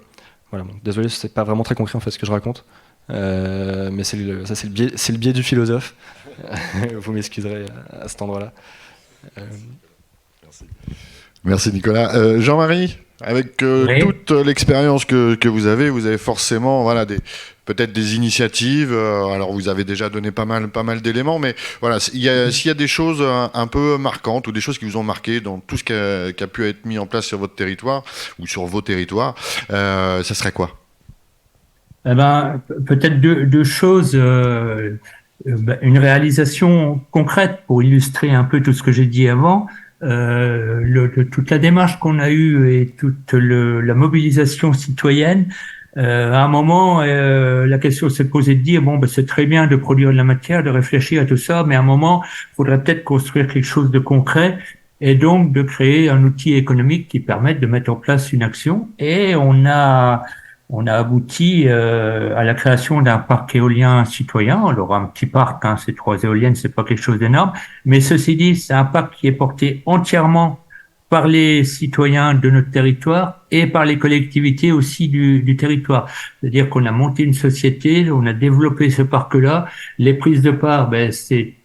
Voilà, bon, désolé, c'est pas vraiment très concret en fait ce que je raconte. Mais c'est le biais du philosophe. Vous m'excuserez à cet endroit-là. Merci Nicolas. Jean-Marie, avec toute l'expérience que vous avez forcément peut-être des initiatives. Alors vous avez déjà donné pas mal d'éléments, mais voilà, s'il y a des choses un peu marquantes ou des choses qui vous ont marqué dans tout ce qui a pu être mis en place sur votre territoire ou sur vos territoires, ça serait quoi? Peut-être deux choses. Une réalisation concrète pour illustrer un peu tout ce que j'ai dit avant. Toute la démarche qu'on a eue et toute la mobilisation citoyenne, à un moment, la question s'est posée de dire c'est très bien de produire de la matière, de réfléchir à tout ça, mais à un moment, il faudrait peut-être construire quelque chose de concret et donc de créer un outil économique qui permette de mettre en place une action. Et on a on a abouti à la création d'un parc éolien citoyen. On aura un petit parc, hein, ces 3 éoliennes, c'est pas quelque chose d'énorme. Mais ceci dit, c'est un parc qui est porté entièrement par les citoyens de notre territoire et par les collectivités aussi du territoire. C'est-à-dire qu'on a monté une société, on a développé ce parc-là. Les prises de part, c'est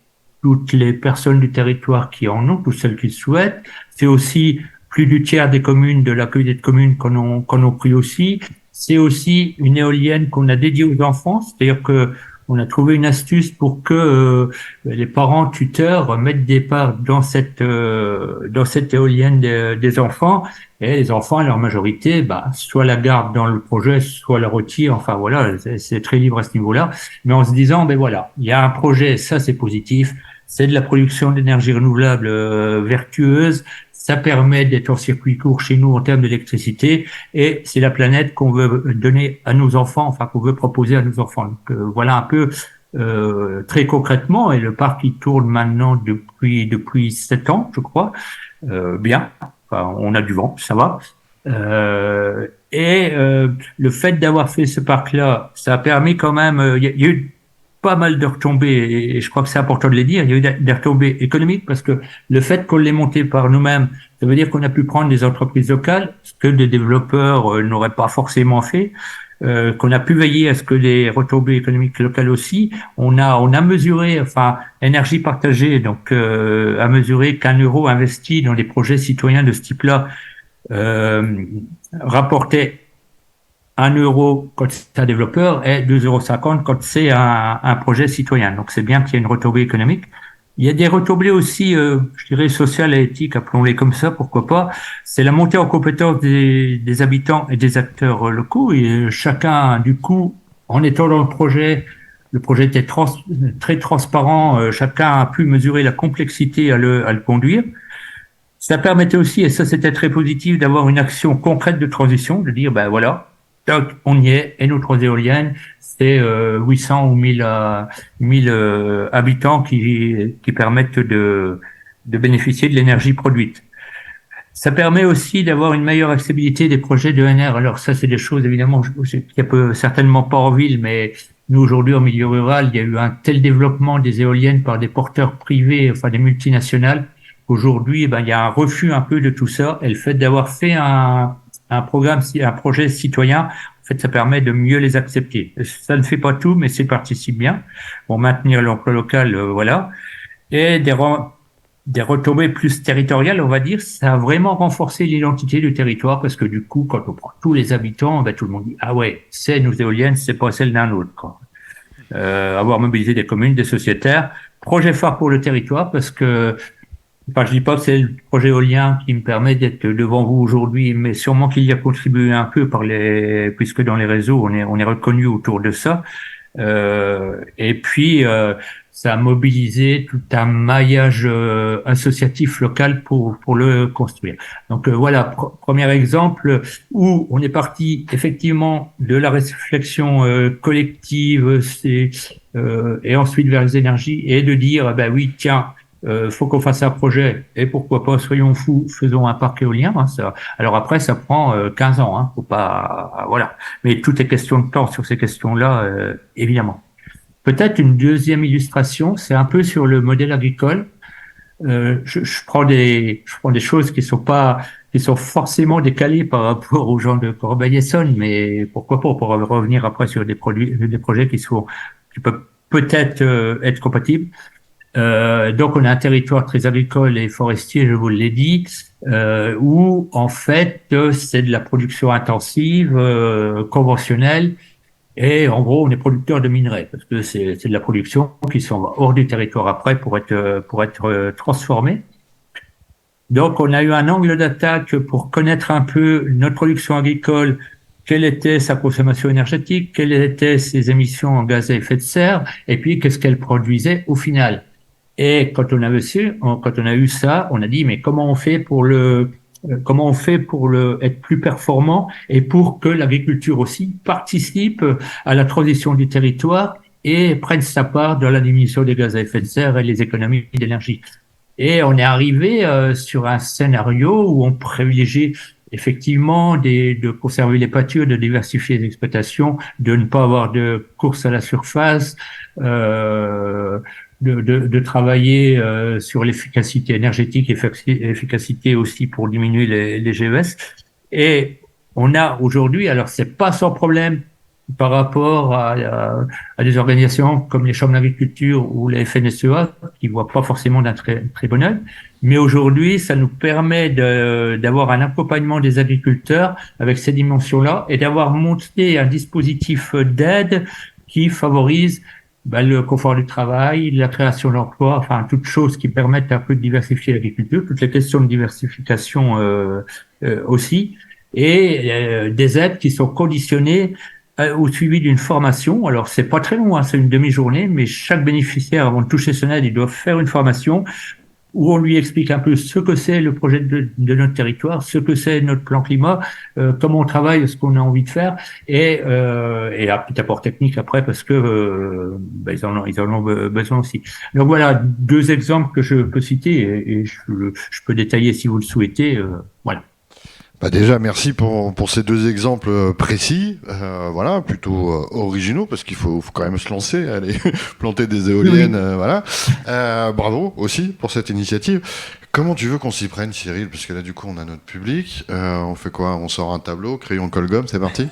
toutes les personnes du territoire qui en ont, toutes celles qui le souhaitent. C'est aussi plus du tiers des communes, de la communauté de communes qu'on ont pris aussi. C'est aussi une éolienne qu'on a dédiée aux enfants, c'est-à-dire que on a trouvé une astuce pour que les parents tuteurs mettent des parts dans cette éolienne des enfants, et les enfants, à leur majorité, soit la gardent dans le projet, soit la retirent. Enfin voilà, c'est très libre à ce niveau-là. Mais en se disant, voilà, il y a un projet, ça c'est positif, c'est de la production d'énergie renouvelable vertueuse. Ça permet d'être en circuit court chez nous en termes d'électricité, et c'est la planète qu'on veut donner à nos enfants, enfin qu'on veut proposer à nos enfants. Donc voilà un peu très concrètement, et le parc il tourne maintenant depuis 7 ans, je crois, bien. Enfin, on a du vent, ça va. Le fait d'avoir fait ce parc-là, ça a permis quand même. Il y a eu pas mal de retombées, et je crois que c'est important de les dire. Il y a eu des retombées économiques, parce que le fait qu'on l'ait monté par nous-mêmes, ça veut dire qu'on a pu prendre des entreprises locales, ce que des développeurs n'auraient pas forcément fait, qu'on a pu veiller à ce que les retombées économiques locales aussi. On a mesuré, enfin, énergie partagée, donc a mesuré qu'1 euro investi dans des projets citoyens de ce type-là rapportait 1 euro quand c'est un développeur et 2,50 € quand c'est un projet citoyen. Donc c'est bien qu'il y ait une retombée économique. Il y a des retombées aussi, je dirais, sociales et éthiques, appelons-les comme ça, pourquoi pas. C'est la montée en compétence des habitants et des acteurs locaux. Et chacun, du coup, en étant dans le projet était très transparent, chacun a pu mesurer la complexité à le conduire. Ça permettait aussi, et ça c'était très positif, d'avoir une action concrète de transition, de dire, voilà, donc, on y est, et nos 3 éoliennes, c'est 800 ou 1000 habitants qui permettent de bénéficier de l'énergie produite. Ça permet aussi d'avoir une meilleure accessibilité des projets d'ENR. Alors ça, c'est des choses évidemment qui peut certainement pas en ville, mais nous aujourd'hui en milieu rural, il y a eu un tel développement des éoliennes par des porteurs privés, enfin des multinationales, qu'aujourd'hui, il y a un refus un peu de tout ça. Et le fait d'avoir fait un projet citoyen, en fait, ça permet de mieux les accepter. Ça ne fait pas tout, mais ça participe bien pour maintenir l'emploi local, voilà. Et des retombées plus territoriales, on va dire, ça a vraiment renforcé l'identité du territoire, parce que du coup, quand on prend tous les habitants, tout le monde dit, ah ouais, c'est nos éoliennes, c'est pas celle d'un autre, quoi. Avoir mobilisé des communes, des sociétaires, projet phare pour le territoire, parce que je dis pas que c'est le projet éolien qui me permet d'être devant vous aujourd'hui, mais sûrement qu'il y a contribué un peu puisque dans les réseaux, on est reconnu autour de ça. Et puis, ça a mobilisé tout un maillage associatif local pour le construire. Donc voilà, premier exemple où on est parti effectivement de la réflexion collective, et ensuite vers les énergies, et de dire, oui, tiens, faut qu'on fasse un projet, et pourquoi pas, soyons fous, faisons un parc éolien. Ça. Alors après, ça prend 15 ans, faut pas, voilà. Mais tout est question de temps sur ces questions-là, évidemment. Peut-être une deuxième illustration, c'est un peu sur le modèle agricole. Je prends des choses qui sont forcément décalées par rapport aux gens de Corbeil-Essonnes, mais pourquoi pas, on pourra revenir après sur des projets qui peuvent peut-être être compatibles. Donc on a un territoire très agricole et forestier, je vous l'ai dit, où en fait c'est de la production intensive, conventionnelle, et en gros on est producteur de minerais, parce que c'est de la production qui s'en va hors du territoire après pour être transformée. Donc on a eu un angle d'attaque pour connaître un peu notre production agricole, quelle était sa consommation énergétique, quelles étaient ses émissions en gaz à effet de serre, et puis qu'est-ce qu'elle produisait au final. Et quand on a eu ça, on a dit, mais comment on fait pour être plus performant, et pour que l'agriculture aussi participe à la transition du territoire et prenne sa part dans la diminution des gaz à effet de serre et les économies d'énergie. Et on est arrivé sur un scénario où on privilégie effectivement de conserver les pâtures, de diversifier les exploitations, de ne pas avoir de course à la surface, de travailler sur l'efficacité énergétique, efficacité aussi pour diminuer les GES. Et on a aujourd'hui, alors c'est pas sans problème par rapport à des organisations comme les chambres d'agriculture ou les FNSEA, qui voient pas forcément d'un très bon œil. Mais aujourd'hui, ça nous permet d'avoir un accompagnement des agriculteurs avec ces dimensions-là et d'avoir monté un dispositif d'aide qui favorise le confort du travail, la création d'emplois, enfin toutes choses qui permettent un peu de diversifier l'agriculture, toutes les questions de diversification aussi, et des aides qui sont conditionnées au suivi d'une formation. Alors c'est pas très long, hein, c'est une demi-journée, mais chaque bénéficiaire, avant de toucher son aide, il doit faire une formation où on lui explique un peu ce que c'est le projet de notre territoire, ce que c'est notre plan climat, comment on travaille, ce qu'on a envie de faire, et un petit apport technique après parce que ils en ont besoin aussi. Donc voilà 2 exemples que je peux citer et je peux détailler si vous le souhaitez. Voilà. Déjà, merci pour ces 2 exemples précis, voilà, plutôt originaux, parce qu'il faut quand même se lancer, aller planter des éoliennes, voilà. Bravo aussi pour cette initiative. Comment tu veux qu'on s'y prenne, Cyril? Parce que là, du coup, on a notre public. On fait quoi? On sort un tableau, crayon, colle, gomme, c'est parti?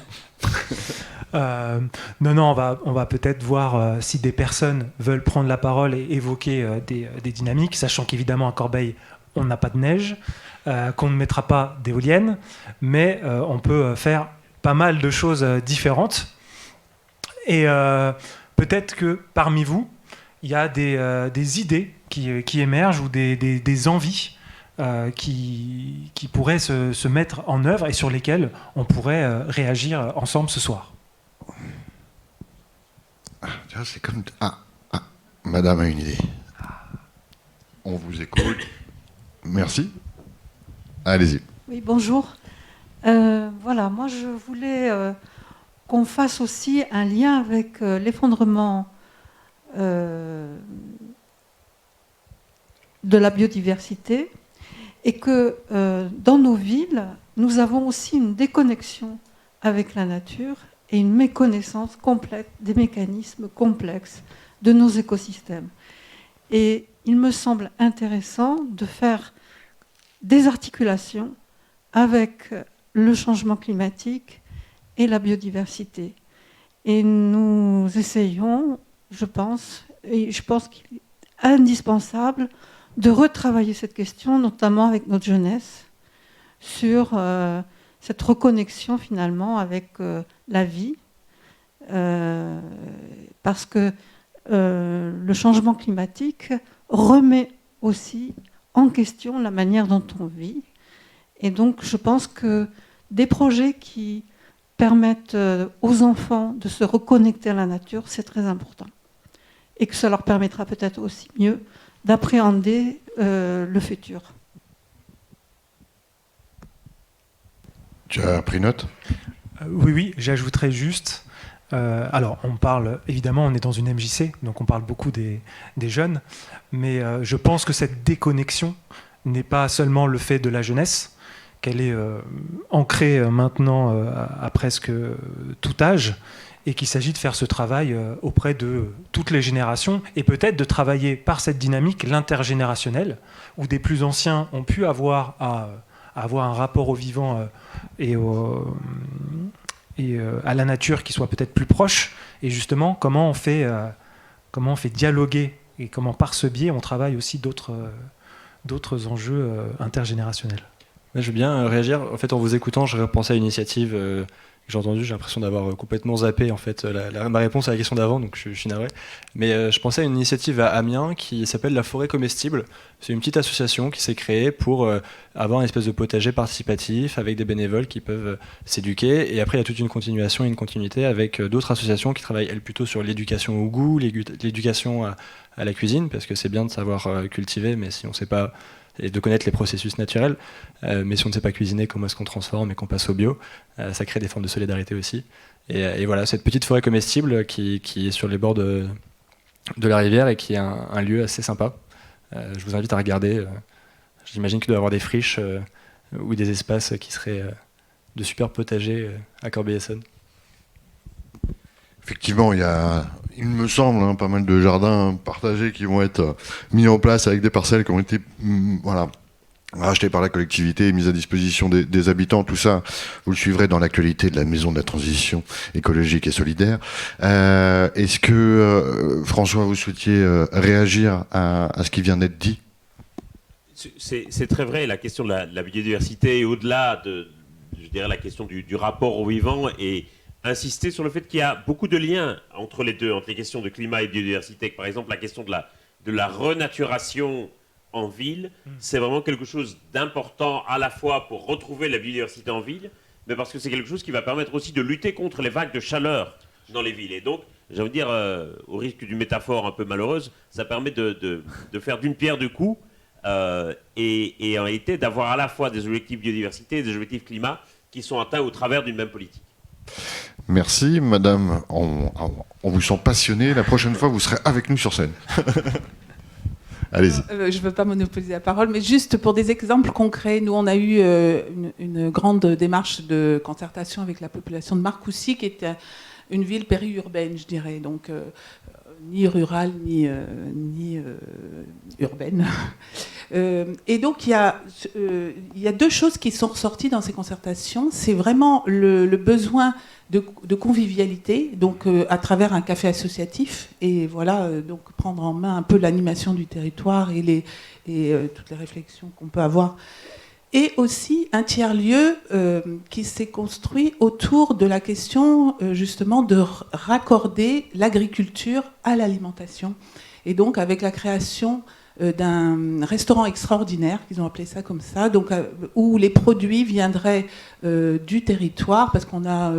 Non, on va peut-être voir si des personnes veulent prendre la parole et évoquer des dynamiques, sachant qu'évidemment, à Corbeil, on n'a pas de neige. Qu'on ne mettra pas d'éoliennes, mais on peut faire pas mal de choses différentes. Et peut-être que parmi vous, il y a des idées qui émergent ou des envies qui pourraient se mettre en œuvre et sur lesquelles on pourrait réagir ensemble ce soir. C'est comme... Madame a une idée. On vous écoute. Merci. Allez-y. Oui, bonjour. Voilà, moi je voulais qu'on fasse aussi un lien avec l'effondrement de la biodiversité et que dans nos villes, nous avons aussi une déconnexion avec la nature et une méconnaissance complète des mécanismes complexes de nos écosystèmes. Et il me semble intéressant de faire des articulations avec le changement climatique et la biodiversité. Et nous essayons, je pense qu'il est indispensable de retravailler cette question, notamment avec notre jeunesse, sur cette reconnexion finalement avec la vie, parce que le changement climatique remet aussi en question la manière dont on vit. Et donc, je pense que des projets qui permettent aux enfants de se reconnecter à la nature, c'est très important. Et que ça leur permettra peut-être aussi mieux d'appréhender le futur. Tu as pris note? Oui, j'ajouterais juste... alors, on parle, évidemment, on est dans une MJC, donc on parle beaucoup des jeunes, mais je pense que cette déconnexion n'est pas seulement le fait de la jeunesse, qu'elle est ancrée maintenant à presque tout âge, et qu'il s'agit de faire ce travail auprès de toutes les générations, et peut-être de travailler par cette dynamique l'intergénérationnelle, où des plus anciens ont pu avoir un rapport au vivant et à la nature qui soit peut-être plus proche, et justement comment on fait dialoguer et comment par ce biais on travaille aussi d'autres enjeux intergénérationnels. Je veux bien réagir. En fait, en vous écoutant, je repensais à une initiative que j'ai entendue. J'ai l'impression d'avoir complètement zappé en fait ma réponse à la question d'avant, donc je suis navré. Mais je pensais à une initiative à Amiens qui s'appelle la Forêt Comestible. C'est une petite association qui s'est créée pour avoir une espèce de potager participatif avec des bénévoles qui peuvent s'éduquer. Et après, il y a toute une continuation et une continuité avec d'autres associations qui travaillent, elles, plutôt sur l'éducation au goût, l'éducation à la cuisine, parce que c'est bien de savoir cultiver, mais si on ne sait pas... et de connaître les processus naturels, mais si on ne sait pas cuisiner, comment est-ce qu'on transforme et qu'on passe au bio, ça crée des formes de solidarité aussi. Et voilà, cette petite forêt comestible qui est sur les bords de la rivière et qui est un lieu assez sympa. Je vous invite à regarder. J'imagine qu'il doit y avoir des friches ou des espaces qui seraient de super potagers à Corbeil-Essonnes. Effectivement, il me semble, pas mal de jardins partagés qui vont être mis en place avec des parcelles qui ont été rachetées par la collectivité et mises à disposition des habitants. Tout ça, vous le suivrez dans l'actualité de la Maison de la Transition écologique et solidaire. Est-ce que, François, vous souhaitiez réagir à ce qui vient d'être dit ? C'est très vrai, la question de la biodiversité et au-delà de, je dirais, la question du rapport au vivant, et insister sur le fait qu'il y a beaucoup de liens entre les deux, entre les questions de climat et biodiversité. Par exemple, la question de la renaturation en ville, c'est vraiment quelque chose d'important à la fois pour retrouver la biodiversité en ville, mais parce que c'est quelque chose qui va permettre aussi de lutter contre les vagues de chaleur dans les villes. Et donc, j'ai envie de dire, au risque d'une métaphore un peu malheureuse, ça permet de faire d'une pierre deux coups, et en réalité d'avoir à la fois des objectifs biodiversité et des objectifs climat qui sont atteints au travers d'une même politique. Merci, madame. On vous sent passionnée. La prochaine fois, vous serez avec nous sur scène. Allez-y. Je ne veux pas monopoliser la parole, mais juste pour des exemples concrets, nous, on a eu une grande démarche de concertation avec la population de Marcoussis, qui est une ville périurbaine, je dirais, donc ni rurale, ni urbaine. Et donc, il y a deux choses qui sont ressorties dans ces concertations. C'est vraiment le besoin de convivialité, donc à travers un café associatif, et voilà, donc prendre en main un peu l'animation du territoire et toutes les réflexions qu'on peut avoir. Et aussi un tiers-lieu qui s'est construit autour de la question justement de raccorder l'agriculture à l'alimentation. Et donc avec la création d'un restaurant extraordinaire, qu'ils ont appelé ça comme ça, donc, où les produits viendraient du territoire, parce qu'on a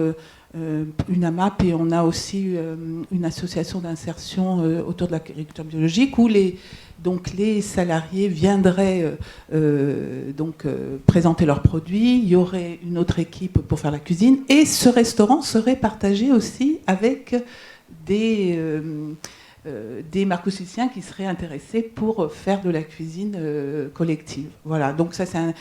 une AMAP et on a aussi une association d'insertion autour de l'agriculture biologique, où les salariés viendraient présenter leurs produits, il y aurait une autre équipe pour faire la cuisine, et ce restaurant serait partagé aussi avec des Marcoussiens qui seraient intéressés pour faire de la cuisine collective. Voilà, donc ça c'est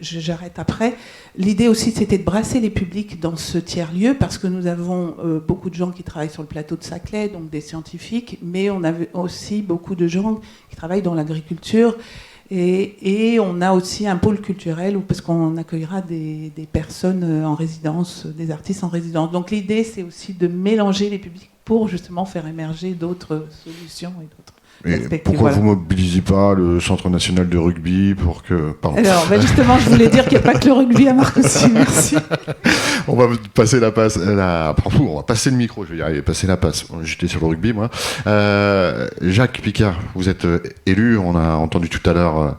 j'arrête après. L'idée aussi c'était de brasser les publics dans ce tiers-lieu, parce que nous avons beaucoup de gens qui travaillent sur le plateau de Saclay, donc des scientifiques, mais on avait aussi beaucoup de gens qui travaillent dans l'agriculture, et on a aussi un pôle culturel parce qu'on accueillera des personnes en résidence, des artistes en résidence. Donc l'idée c'est aussi de mélanger les publics pour justement faire émerger d'autres solutions et d'autres perspectives. Pourquoi vous mobilisez pas le Centre national de rugby pour que... Pardon. Alors, justement, je voulais dire qu'il n'y a pas que le rugby à Marcoussis, merci. On va passer on va passer le micro, je vais y arriver, passer la passe. J'étais sur le rugby, moi. Jacques Picard, vous êtes élu, on a entendu tout à l'heure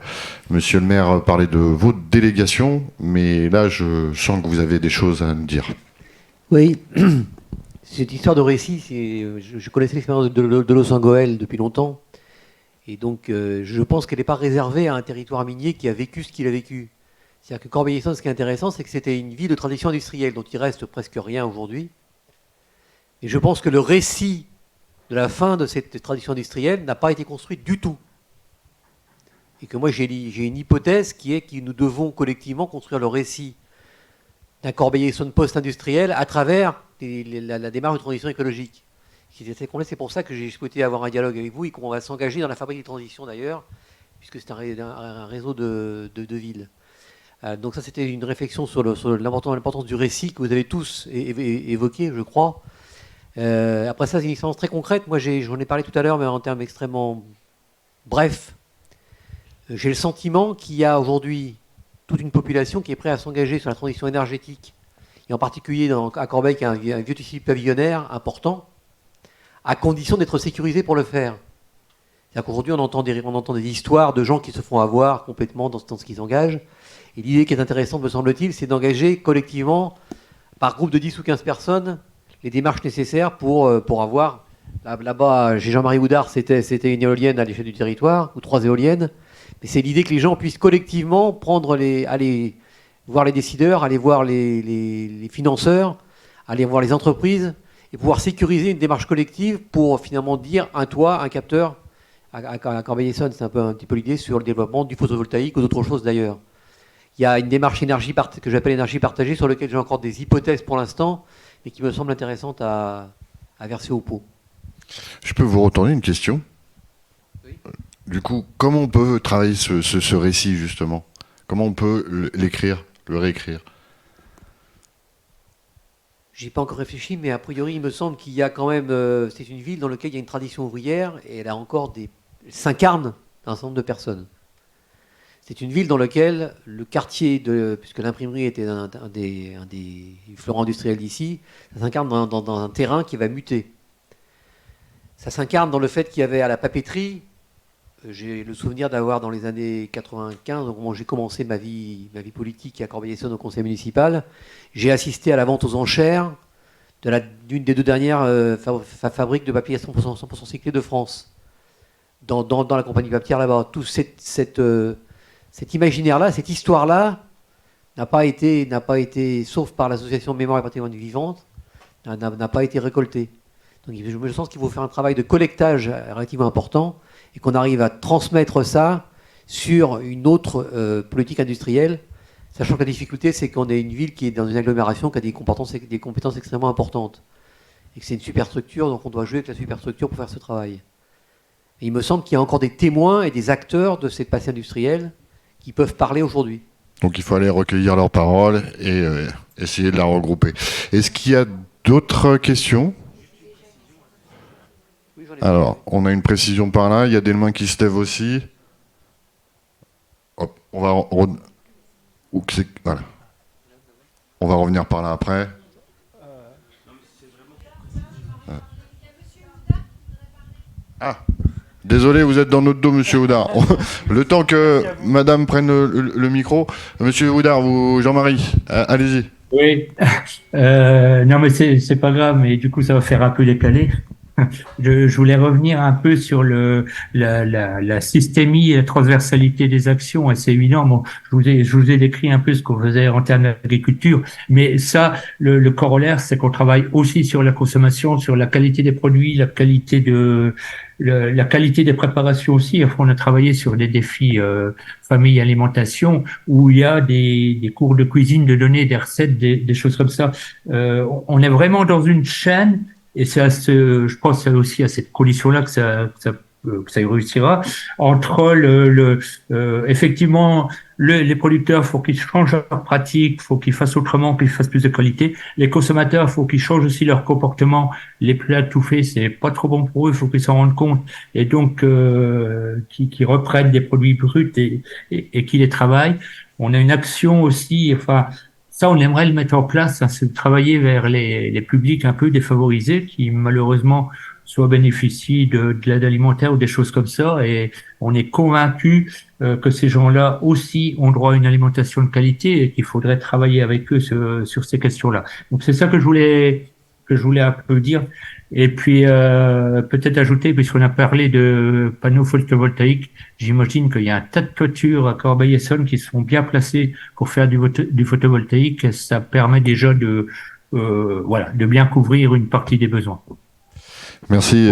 Monsieur le maire parler de votre délégation, mais là, je sens que vous avez des choses à nous dire. Oui. Cette histoire de récit, je connaissais l'expérience de Los Angoel depuis longtemps, et donc je pense qu'elle n'est pas réservée à un territoire minier qui a vécu ce qu'il a vécu. C'est-à-dire que Corbeil-Essonnes, ce qui est intéressant, c'est que c'était une ville de tradition industrielle, dont il reste presque rien aujourd'hui. Et je pense que le récit de la fin de cette tradition industrielle n'a pas été construit du tout. Et que moi, j'ai une hypothèse qui est que nous devons collectivement construire le récit d'un Corbeil-Essonnes post-industriel à travers la démarche de transition écologique. C'est pour ça que j'ai souhaité avoir un dialogue avec vous et qu'on va s'engager dans la fabrique des transitions d'ailleurs, puisque c'est un réseau de villes. Donc ça, c'était une réflexion sur l'importance du récit que vous avez tous évoqué, je crois. Après ça, c'est une expérience très concrète. Moi, j'en ai parlé tout à l'heure, mais en termes extrêmement brefs. J'ai le sentiment qu'il y a aujourd'hui toute une population qui est prête à s'engager sur la transition énergétique, et en particulier à Corbeil, qui a un vieux tissu pavillonnaire important, à condition d'être sécurisé pour le faire. C'est-à-dire qu'aujourd'hui, on entend des histoires de gens qui se font avoir complètement dans ce qu'ils engagent. Et l'idée qui est intéressante, me semble-t-il, c'est d'engager collectivement, par groupe de 10 ou 15 personnes, les démarches nécessaires pour avoir... Là-bas, chez Jean-Marie Houdard, c'était une éolienne à l'échelle du territoire, ou 3 éoliennes. Mais c'est l'idée que les gens puissent collectivement aller voir les décideurs, aller voir les financeurs, aller voir les entreprises, et pouvoir sécuriser une démarche collective pour finalement dire un toit, un capteur. À Corbeil-Essonnes, c'est un petit peu l'idée sur le développement du photovoltaïque ou d'autres choses d'ailleurs. Il y a une démarche que j'appelle énergie partagée, sur laquelle j'ai encore des hypothèses pour l'instant, mais qui me semblent intéressantes à verser au pot. Je peux vous retourner une question? Oui. Du coup, comment on peut travailler ce récit, justement? Comment on peut l'écrire, le réécrire? J'y ai pas encore réfléchi, mais a priori, il me semble qu'il y a quand même... c'est une ville dans laquelle il y a une tradition ouvrière, et elle a encore s'incarne un certain nombre de personnes. C'est une ville dans laquelle le quartier, puisque l'imprimerie était un des fleurons industriels d'ici, ça s'incarne dans un terrain qui va muter. Ça s'incarne dans le fait qu'il y avait à la papeterie, j'ai le souvenir d'avoir dans les années 95, au moment où j'ai commencé ma vie politique à Corbeil-Essonnes au conseil municipal, j'ai assisté à la vente aux enchères d'une des 2 dernières fabriques de papier 100% recyclé de France, dans la compagnie papière là-bas. Tout cet imaginaire-là, cette histoire-là, n'a pas été, sauf par l'association Mémoire et Patrimoine Vivante, n'a pas été récoltée. Donc je me sens qu'il faut faire un travail de collectage relativement important et qu'on arrive à transmettre ça sur une autre politique industrielle, sachant que la difficulté, c'est qu'on est une ville qui est dans une agglomération qui a des compétences extrêmement importantes. Et que c'est une superstructure, donc on doit jouer avec la superstructure pour faire ce travail. Et il me semble qu'il y a encore des témoins et des acteurs de cette passé industrielle qui peuvent parler aujourd'hui. Donc il faut aller recueillir leurs paroles et essayer de la regrouper. Est-ce qu'il y a d'autres questions? Alors, on a une précision par là, il y a des mains qui se lèvent aussi. Hop, voilà. On va revenir par là après. Ah, désolé, vous êtes dans notre dos, monsieur Houdard. Le temps que madame prenne le micro, monsieur Houdard, Jean-Marie, allez-y. Oui, non mais c'est pas grave, mais du coup ça va faire un peu décaler. Je voulais revenir un peu sur la systémie et la transversalité des actions. Et c'est évident, bon, je vous ai décrit un peu ce qu'on faisait en termes d'agriculture, mais ça, le corollaire, c'est qu'on travaille aussi sur la consommation, sur la qualité des produits, la qualité des préparations aussi. Enfin, on a travaillé sur des défis famille alimentation où il y a des cours de cuisine, de donner des recettes, des choses comme ça. On est vraiment dans une chaîne. Et c'est je pense aussi à cette condition-là que ça réussira. Entre effectivement, les producteurs, faut qu'ils changent leur pratique, faut qu'ils fassent autrement, qu'ils fassent plus de qualité. Les consommateurs, faut qu'ils changent aussi leur comportement. Les plats tout faits, c'est pas trop bon pour eux, faut qu'ils s'en rendent compte. Et donc, qu'ils reprennent des produits bruts et qu'ils les travaillent. On a une action aussi, enfin, ça, on aimerait le mettre en place, hein, c'est de travailler vers les publics un peu défavorisés qui, malheureusement, soit bénéficient de l'aide alimentaire ou des choses comme ça. Et on est convaincu que ces gens-là aussi ont droit à une alimentation de qualité et qu'il faudrait travailler avec eux sur ces questions-là. Donc, c'est ça que je voulais un peu dire. Et puis, peut-être ajouter, puisqu'on a parlé de panneaux photovoltaïques, j'imagine qu'il y a un tas de toitures à Corbeil-Essonnes qui sont bien placées pour faire du photovoltaïque. Ça permet déjà de bien couvrir une partie des besoins. Merci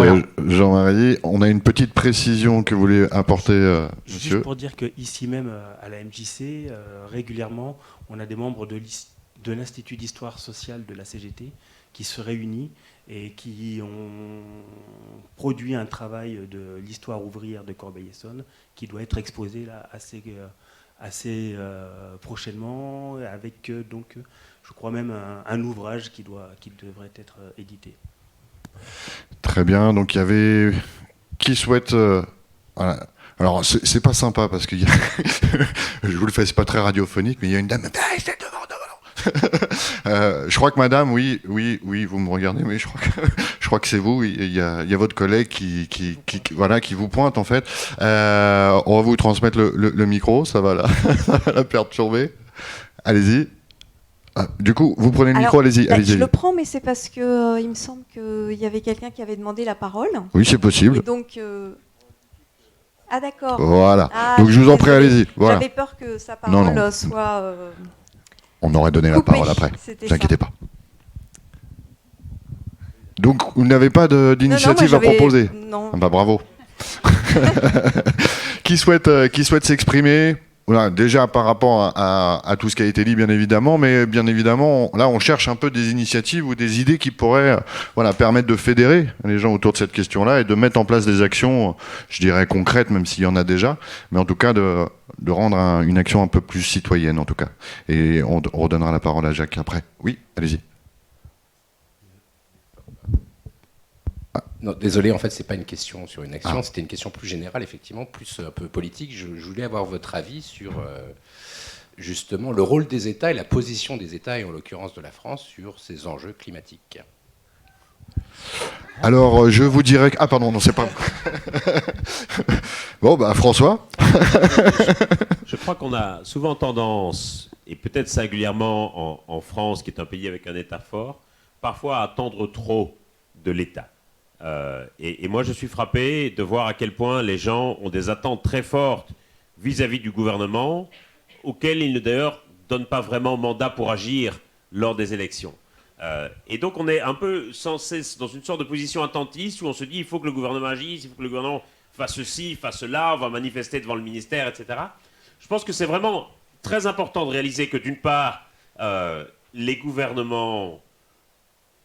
Jean-Marie. On a une petite précision que vous voulez apporter, monsieur. Juste pour dire qu'ici même, à la MJC, régulièrement, on a des membres de l'Institut d'histoire sociale de la CGT qui se réunissent et qui ont produit un travail de l'histoire ouvrière de Corbeil-Essonnes qui doit être exposé là assez prochainement, avec donc, je crois même un ouvrage qui devrait être édité. Très bien, donc il y avait qui souhaite... voilà. Alors c'est pas sympa parce que je vous le fais, c'est pas très radiophonique, mais il y a une dame... je crois que madame, oui, vous me regardez, mais je crois que c'est vous. Il y a votre collègue qui vous pointe en fait. On va vous transmettre le micro, ça va la perturber. Allez-y. Ah, du coup, vous prenez le micro, allez-y. Je le prends, mais c'est parce que il me semble qu'il y avait quelqu'un qui avait demandé la parole. Oui, c'est possible. Et donc, ah d'accord. Voilà. Ah, donc je vous en prie, allez-y. Voilà. J'avais peur que sa parole soit. On aurait donné la parole après. Ne vous inquiétez pas. Donc, vous n'avez pas d'initiative à proposer? Non. Ah bah bravo. Qui souhaite s'exprimer Voilà, déjà par rapport à tout ce qui a été dit, bien évidemment, mais bien évidemment, là, on cherche un peu des initiatives ou des idées qui pourraient permettre de fédérer les gens autour de cette question-là et de mettre en place des actions, je dirais, concrètes, même s'il y en a déjà, mais en tout cas de rendre une action un peu plus citoyenne, en tout cas. Et on redonnera la parole à Jacques après. Oui, allez-y. Non, désolé, en fait, c'est pas une question sur une action, c'était une question plus générale, effectivement, plus un peu politique. Je voulais avoir votre avis sur justement le rôle des États et la position des États, et en l'occurrence de la France, sur ces enjeux climatiques. Alors, je vous dirais que... Ah, pardon, non, c'est pas... Bon, bah, François. Je crois qu'on a souvent tendance, et peut-être singulièrement en France, qui est un pays avec un État fort, parfois à attendre trop de l'État. Et moi, je suis frappé de voir à quel point les gens ont des attentes très fortes vis-à-vis du gouvernement, auxquelles ils ne d'ailleurs donnent pas vraiment mandat pour agir lors des élections. Et donc, on est un peu sans cesse dans une sorte de position attentiste où on se dit il faut que le gouvernement agisse, il faut que le gouvernement fasse ceci, fasse cela, on va manifester devant le ministère, etc. Je pense que c'est vraiment très important de réaliser que, d'une part, les gouvernements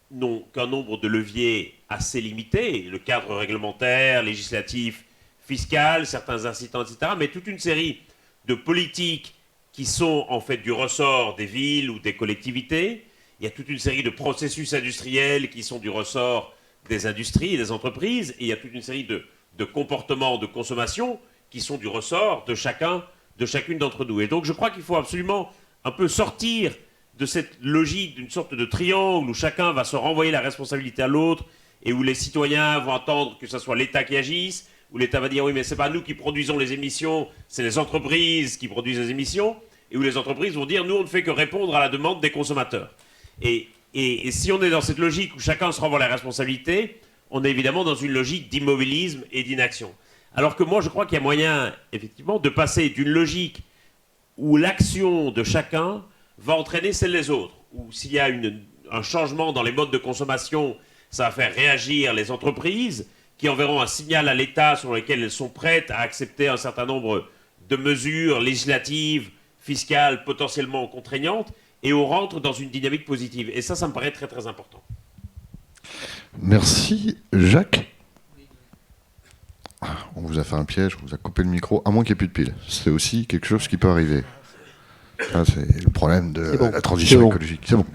n'ont qu'un nombre de leviers assez limité, le cadre réglementaire, législatif, fiscal, certains incitants, etc., mais toute une série de politiques qui sont en fait du ressort des villes ou des collectivités. Il y a toute une série de processus industriels qui sont du ressort des industries et des entreprises, et il y a toute une série de comportements de consommation qui sont du ressort de chacune d'entre nous. Et donc je crois qu'il faut absolument un peu sortir de cette logique d'une sorte de triangle où chacun va se renvoyer la responsabilité à l'autre et où les citoyens vont attendre que ce soit l'État qui agisse, où l'État va dire oui mais c'est pas nous qui produisons les émissions, c'est les entreprises qui produisent les émissions, et où les entreprises vont dire nous on ne fait que répondre à la demande des consommateurs. Et si on est dans cette logique où chacun se renvoie la responsabilité, on est évidemment dans une logique d'immobilisme et d'inaction. Alors que moi je crois qu'il y a moyen effectivement de passer d'une logique où l'action de chacun va entraîner celle des autres, ou s'il y a un changement dans les modes de consommation, ça va faire réagir les entreprises qui enverront un signal à l'État sur lequel elles sont prêtes à accepter un certain nombre de mesures législatives, fiscales, potentiellement contraignantes, et on rentre dans une dynamique positive. Et ça me paraît très très important. Merci. Jacques ? On vous a fait un piège, on vous a coupé le micro, à moins qu'il n'y ait plus de piles. C'est aussi quelque chose qui peut arriver. Ah, c'est le problème de la transition écologique. C'est bon.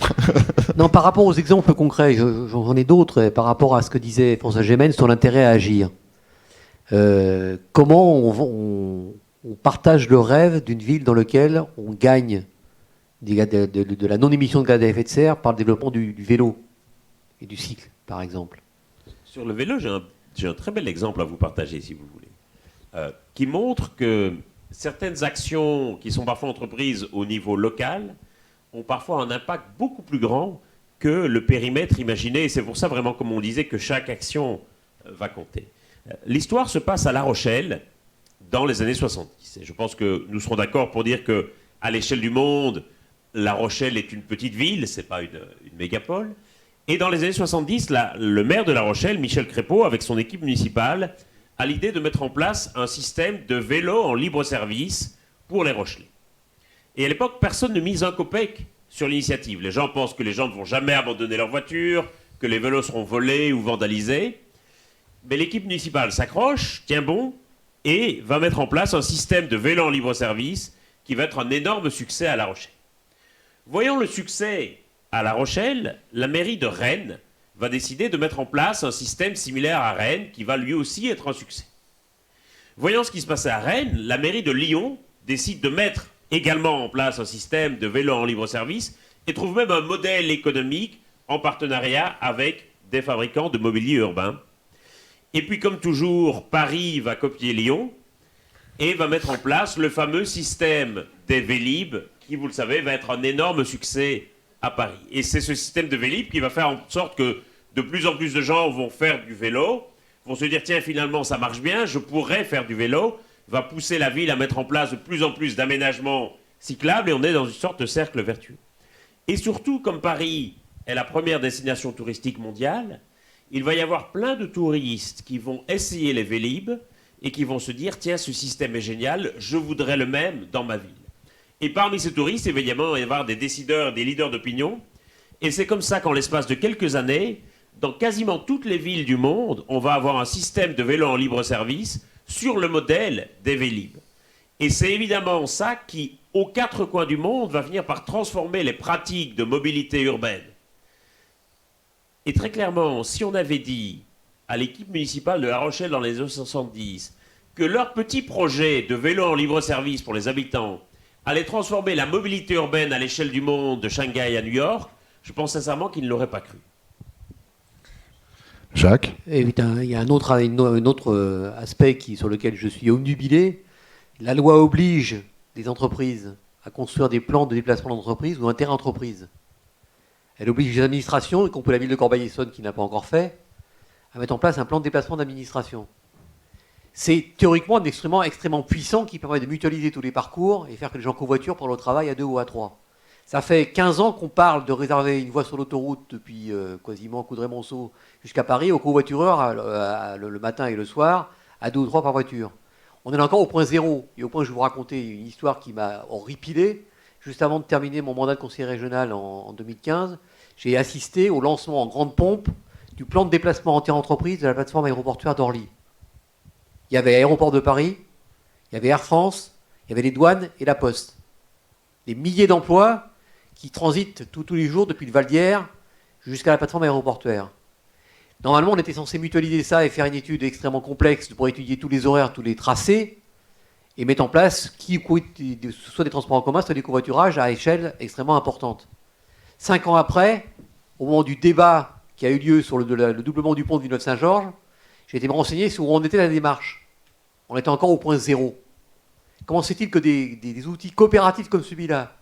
Non, par rapport aux exemples concrets, j'en ai d'autres, par rapport à ce que disait François Gémen sur l'intérêt à agir. Comment on partage le rêve d'une ville dans laquelle on gagne de la non-émission de gaz à effet de serre par le développement du vélo et du cycle, par exemple. Sur le vélo, j'ai un très bel exemple à vous partager, si vous voulez, qui montre que certaines actions qui sont parfois entreprises au niveau local ont parfois un impact beaucoup plus grand que le périmètre imaginé. Et c'est pour ça, vraiment, comme on disait, que chaque action va compter. L'histoire se passe à La Rochelle dans les années 70. Et je pense que nous serons d'accord pour dire qu'à l'échelle du monde, La Rochelle est une petite ville, ce n'est pas une mégapole. Et dans les années 70, le maire de La Rochelle, Michel Crépeau, avec son équipe municipale, a l'idée de mettre en place un système de vélos en libre service pour les Rochelais. Et à l'époque, personne ne mise un copec sur l'initiative. Les gens pensent que les gens ne vont jamais abandonner leur voiture, que les vélos seront volés ou vandalisés. Mais l'équipe municipale s'accroche, tient bon, et va mettre en place un système de vélos en libre service qui va être un énorme succès à La Rochelle. Voyant le succès à La Rochelle, la mairie de Rennes va décider de mettre en place un système similaire à Rennes qui va lui aussi être un succès. Voyant ce qui se passait à Rennes, la mairie de Lyon décide de mettre également en place un système de vélos en libre service et trouve même un modèle économique en partenariat avec des fabricants de mobilier urbain. Et puis comme toujours, Paris va copier Lyon et va mettre en place le fameux système des Vélib qui, vous le savez, va être un énorme succès à Paris. Et c'est ce système de Vélib qui va faire en sorte que de plus en plus de gens vont faire du vélo, vont se dire tiens finalement ça marche bien, je pourrais faire du vélo, va pousser la ville à mettre en place de plus en plus d'aménagements cyclables et on est dans une sorte de cercle vertueux. Et surtout, comme Paris est la première destination touristique mondiale, il va y avoir plein de touristes qui vont essayer les Vélib et qui vont se dire, tiens, ce système est génial, je voudrais le même dans ma ville. Et parmi ces touristes, évidemment, il va y avoir des décideurs, des leaders d'opinion. Et c'est comme ça qu'en l'espace de quelques années, dans quasiment toutes les villes du monde, on va avoir un système de vélos en libre service sur le modèle des Vélib. Et c'est évidemment ça qui, aux quatre coins du monde, va finir par transformer les pratiques de mobilité urbaine. Et très clairement, si on avait dit à l'équipe municipale de La Rochelle dans les années 70 que leur petit projet de vélo en libre service pour les habitants allait transformer la mobilité urbaine à l'échelle du monde de Shanghai à New York, je pense sincèrement qu'ils ne l'auraient pas cru. Jacques ? Et il y a un autre aspect sur lequel je suis obnubilé. La loi oblige les entreprises à construire des plans de déplacement d'entreprise ou inter-entreprises. Elle oblige les administrations, y compris la ville de Corbeil-Essonnes qui n'a pas encore fait, à mettre en place un plan de déplacement d'administration. C'est théoriquement un instrument extrêmement puissant qui permet de mutualiser tous les parcours et faire que les gens covoiturent pour le travail à 2 ou à 3. Ça fait 15 ans qu'on parle de réserver une voie sur l'autoroute depuis quasiment Coudray-Monceau jusqu'à Paris aux covoitureurs le matin et le soir à 2 ou 3 par voiture. On est encore au point zéro. Et au point, je vais vous raconter une histoire qui m'a horripilé. Juste avant de terminer mon mandat de conseiller régional en 2015, j'ai assisté au lancement en grande pompe du plan de déplacement inter-entreprise de la plateforme aéroportuaire d'Orly. Il y avait Aéroport de Paris, il y avait Air France, il y avait les douanes et la Poste. Des milliers d'emplois qui transitent tous les jours depuis le Val d'Hier jusqu'à la plateforme aéroportuaire. Normalement, on était censé mutualiser ça et faire une étude extrêmement complexe pour étudier tous les horaires, tous les tracés, et mettre en place soit des transports en commun, soit des covoiturages à échelle extrêmement importante. 5 ans après, au moment du débat qui a eu lieu sur le doublement du pont de Villeneuve-Saint-Georges, j'ai été me renseigner sur où on était dans la démarche. On était encore au point zéro. Comment se fait-il que des outils coopératifs comme celui-là,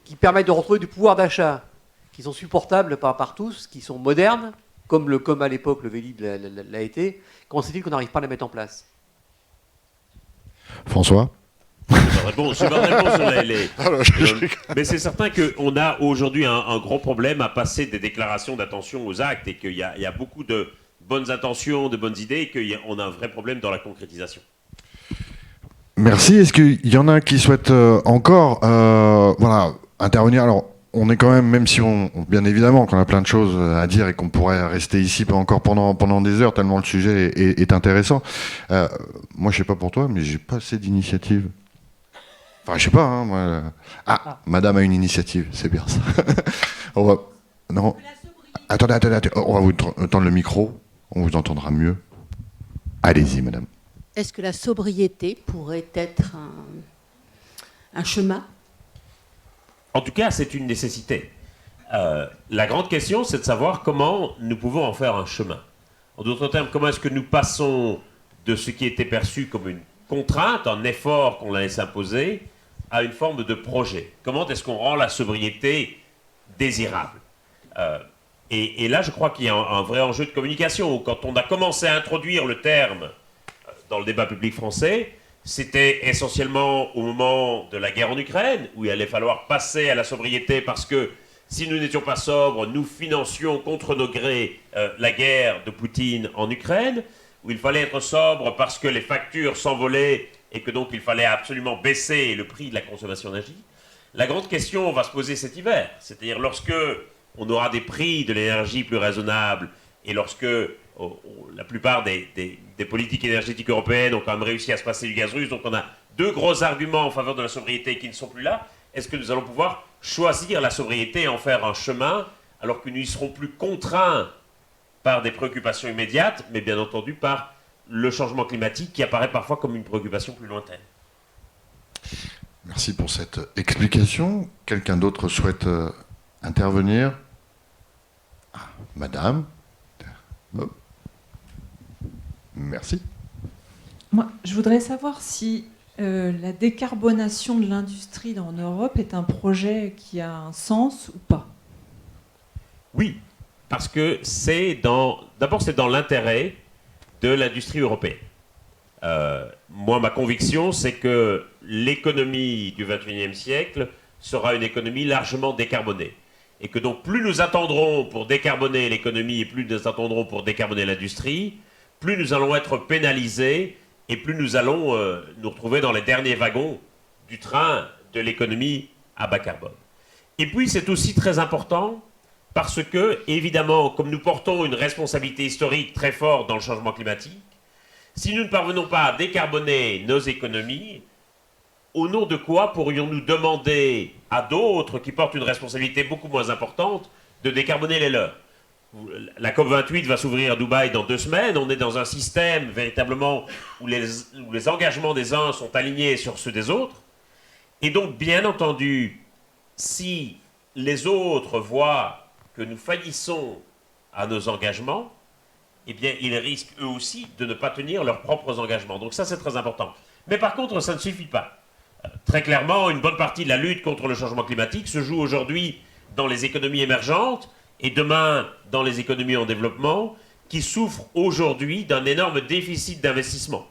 qui permettent de retrouver du pouvoir d'achat, qui sont supportables par tous, qui sont modernes, comme à l'époque le Vélib l'a été, comment se fait-il qu'on n'arrive pas à les mettre en place ? François ? C'est ma réponse sur mais c'est certain qu'on a aujourd'hui un gros problème à passer des déclarations d'intention aux actes et qu'il y a beaucoup de bonnes intentions, de bonnes idées et qu'on a un vrai problème dans la concrétisation. Merci. Est-ce qu'il y en a qui souhaitent encore intervenir ? Alors, on est quand même si bien évidemment qu'on a plein de choses à dire et qu'on pourrait rester ici encore pendant des heures, tellement le sujet est intéressant. Moi, je sais pas pour toi, mais j'ai pas assez d'initiatives. Enfin, je sais pas, hein, moi. Madame a une initiative, c'est bien ça. Non. Attendez. On va vous tendre le micro, on vous entendra mieux. Allez-y, madame. Est-ce que la sobriété pourrait être un chemin ? En tout cas, c'est une nécessité. La grande question, c'est de savoir comment nous pouvons en faire un chemin. En d'autres termes, comment est-ce que nous passons de ce qui était perçu comme une contrainte, un effort qu'on allait s'imposer, à une forme de projet. Comment est-ce qu'on rend la sobriété désirable ? Et là, je crois qu'il y a un vrai enjeu de communication. Quand on a commencé à introduire le terme dans le débat public français, c'était essentiellement au moment de la guerre en Ukraine, où il allait falloir passer à la sobriété parce que si nous n'étions pas sobres, nous financions contre nos grés la guerre de Poutine en Ukraine, où il fallait être sobre parce que les factures s'envolaient et que donc il fallait absolument baisser le prix de la consommation d'énergie. La grande question va se poser cet hiver, c'est-à-dire lorsque on aura des prix de l'énergie plus raisonnables et lorsque la plupart des politiques énergétiques européennes ont quand même réussi à se passer du gaz russe, donc on a 2 gros arguments en faveur de la sobriété qui ne sont plus là. Est-ce que nous allons pouvoir choisir la sobriété et en faire un chemin alors que nous y serons plus contraints par des préoccupations immédiates, mais bien entendu par le changement climatique qui apparaît parfois comme une préoccupation plus lointaine. Merci pour cette explication. Quelqu'un d'autre souhaite intervenir ? Madame. Oh. Merci. Moi, je voudrais savoir si la décarbonation de l'industrie en Europe est un projet qui a un sens ou pas. Oui, parce que d'abord c'est dans l'intérêt de l'industrie européenne. Moi, ma conviction, c'est que l'économie du XXIe siècle sera une économie largement décarbonée. Et que donc plus nous attendrons pour décarboner l'économie et plus nous attendrons pour décarboner l'industrie, plus nous allons être pénalisés et plus nous allons nous retrouver dans les derniers wagons du train de l'économie à bas carbone. Et puis c'est aussi très important parce que, évidemment, comme nous portons une responsabilité historique très forte dans le changement climatique, si nous ne parvenons pas à décarboner nos économies, au nom de quoi pourrions-nous demander à d'autres qui portent une responsabilité beaucoup moins importante de décarboner les leurs? La COP28 va s'ouvrir à Dubaï dans 2 semaines. On est dans un système véritablement où les engagements des uns sont alignés sur ceux des autres. Et donc, bien entendu, si les autres voient que nous faillissons à nos engagements, eh bien, ils risquent eux aussi de ne pas tenir leurs propres engagements. Donc ça, c'est très important. Mais par contre, ça ne suffit pas. Très clairement, une bonne partie de la lutte contre le changement climatique se joue aujourd'hui dans les économies émergentes et demain dans les économies en développement, qui souffrent aujourd'hui d'un énorme déficit d'investissement.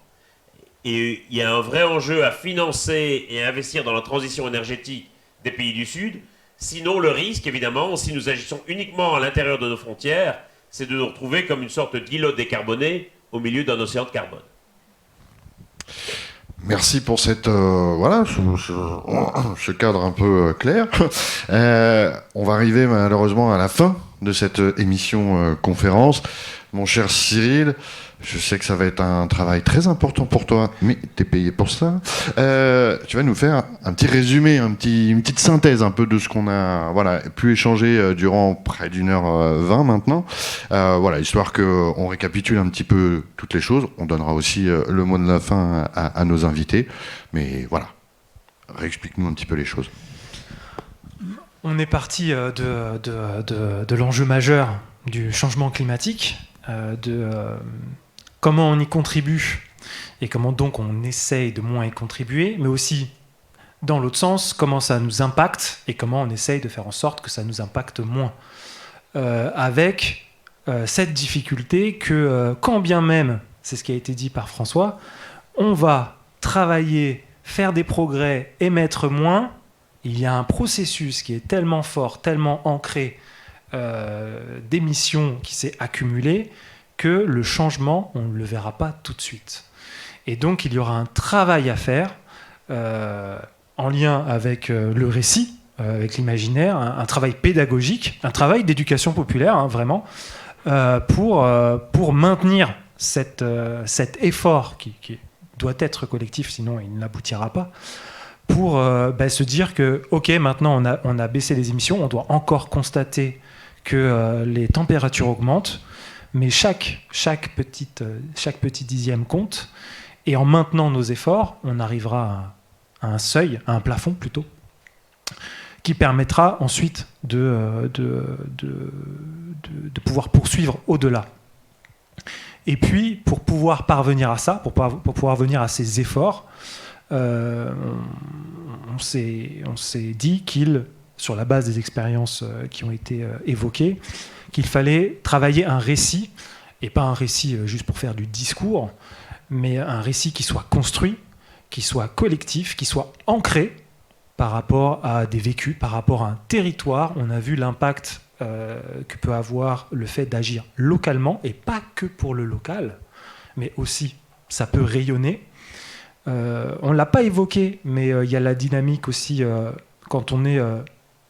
Et il y a un vrai enjeu à financer et à investir dans la transition énergétique des pays du Sud. Sinon, le risque, évidemment, si nous agissons uniquement à l'intérieur de nos frontières, c'est de nous retrouver comme une sorte d'îlot décarboné au milieu d'un océan de carbone. Merci pour cette voilà ce cadre un peu clair. On va arriver malheureusement à la fin de cette émission conférence. Mon cher Cyril, je sais que ça va être un travail très important pour toi, mais tu es payé pour ça. Tu vas nous faire un petit résumé, une petite synthèse un peu de ce qu'on a pu échanger durant près d'1h20 maintenant. Voilà, histoire qu'on récapitule un petit peu toutes les choses. On donnera aussi le mot de la fin à nos invités. Mais voilà, réexplique-nous un petit peu les choses. On est parti de l'enjeu majeur du changement climatique, comment on y contribue et comment donc on essaye de moins y contribuer, mais aussi, dans l'autre sens, comment ça nous impacte et comment on essaye de faire en sorte que ça nous impacte moins. Avec cette difficulté que, quand bien même, c'est ce qui a été dit par François, on va travailler, faire des progrès, émettre moins, il y a un processus qui est tellement fort, tellement ancré d'émissions qui s'est accumulé, que le changement, on ne le verra pas tout de suite. Et donc, il y aura un travail à faire en lien avec le récit, avec l'imaginaire, un travail pédagogique, un travail d'éducation populaire, vraiment, pour maintenir cet effort qui doit être collectif, sinon il n'aboutira pas, pour se dire que, ok, maintenant on a baissé les émissions, on doit encore constater que les températures augmentent, mais chaque petit dixième compte, et en maintenant nos efforts, on arrivera à un seuil, à un plafond plutôt, qui permettra ensuite de pouvoir poursuivre au-delà. Et puis, pour pouvoir parvenir à ça, pour pouvoir venir à ces efforts, on s'est dit sur la base des expériences qui ont été évoquées, qu'il fallait travailler un récit, et pas un récit juste pour faire du discours, mais un récit qui soit construit, qui soit collectif, qui soit ancré par rapport à des vécus, par rapport à un territoire. On a vu l'impact que peut avoir le fait d'agir localement, et pas que pour le local, mais aussi ça peut rayonner. On ne l'a pas évoqué, mais il y a la dynamique aussi quand on est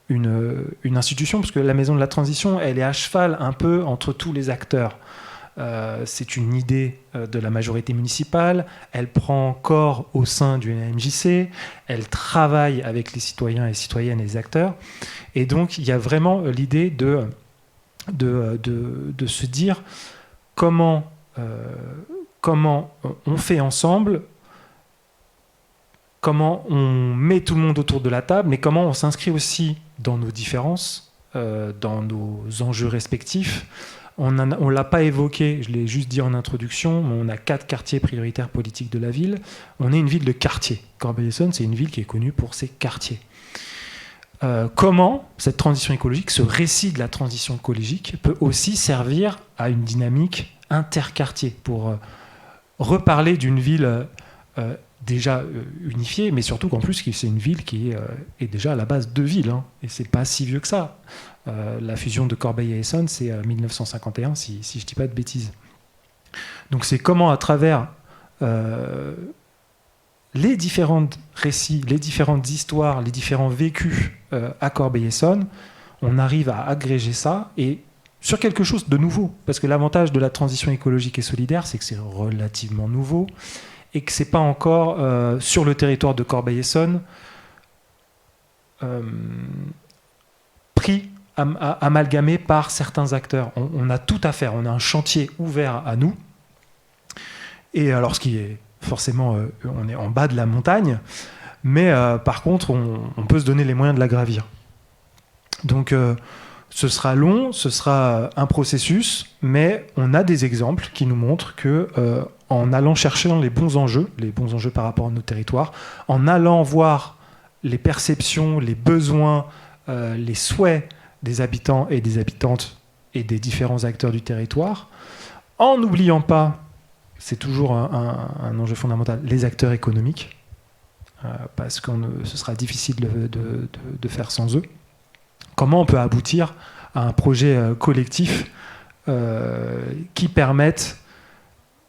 une institution, parce que la Maison de la Transition, elle est à cheval un peu entre tous les acteurs. C'est une idée de la majorité municipale, elle prend corps au sein du NMJC, elle travaille avec les citoyens et citoyennes et les acteurs, et donc il y a vraiment l'idée de se dire comment on fait ensemble, comment on met tout le monde autour de la table, mais comment on s'inscrit aussi dans nos différences, dans nos enjeux respectifs. On ne l'a pas évoqué, je l'ai juste dit en introduction, mais on a 4 quartiers prioritaires politiques de la ville. On est une ville de quartiers. Corbeil-Essonnes, c'est une ville qui est connue pour ses quartiers. Comment cette transition écologique, ce récit de la transition écologique, peut aussi servir à une dynamique interquartier pour reparler d'une ville déjà unifiée, mais surtout qu'en plus c'est une ville qui est déjà à la base 2 villes, hein, et c'est pas si vieux que ça. La fusion de Corbeil et Essonnes, c'est 1951, si je dis pas de bêtises. Donc c'est comment, à travers les différents récits, les différentes histoires, les différents vécus à Corbeil-Essonnes, on arrive à agréger ça et sur quelque chose de nouveau. Parce que l'avantage de la transition écologique et solidaire, c'est que c'est relativement nouveau et que c'est pas encore sur le territoire de Corbeil-Essonnes pris, amalgamé par certains acteurs. On a tout à faire, on a un chantier ouvert à nous. Et alors, ce qui est forcément, on est en bas de la montagne, mais par contre, on peut se donner les moyens de la gravir. Donc, ce sera long, ce sera un processus, mais on a des exemples qui nous montrent que en allant chercher les bons enjeux par rapport à nos territoires, en allant voir les perceptions, les besoins, les souhaits des habitants et des habitantes et des différents acteurs du territoire, en n'oubliant pas, c'est toujours un enjeu fondamental, les acteurs économiques, parce que ce sera difficile de faire sans eux. Comment on peut aboutir à un projet collectif qui permette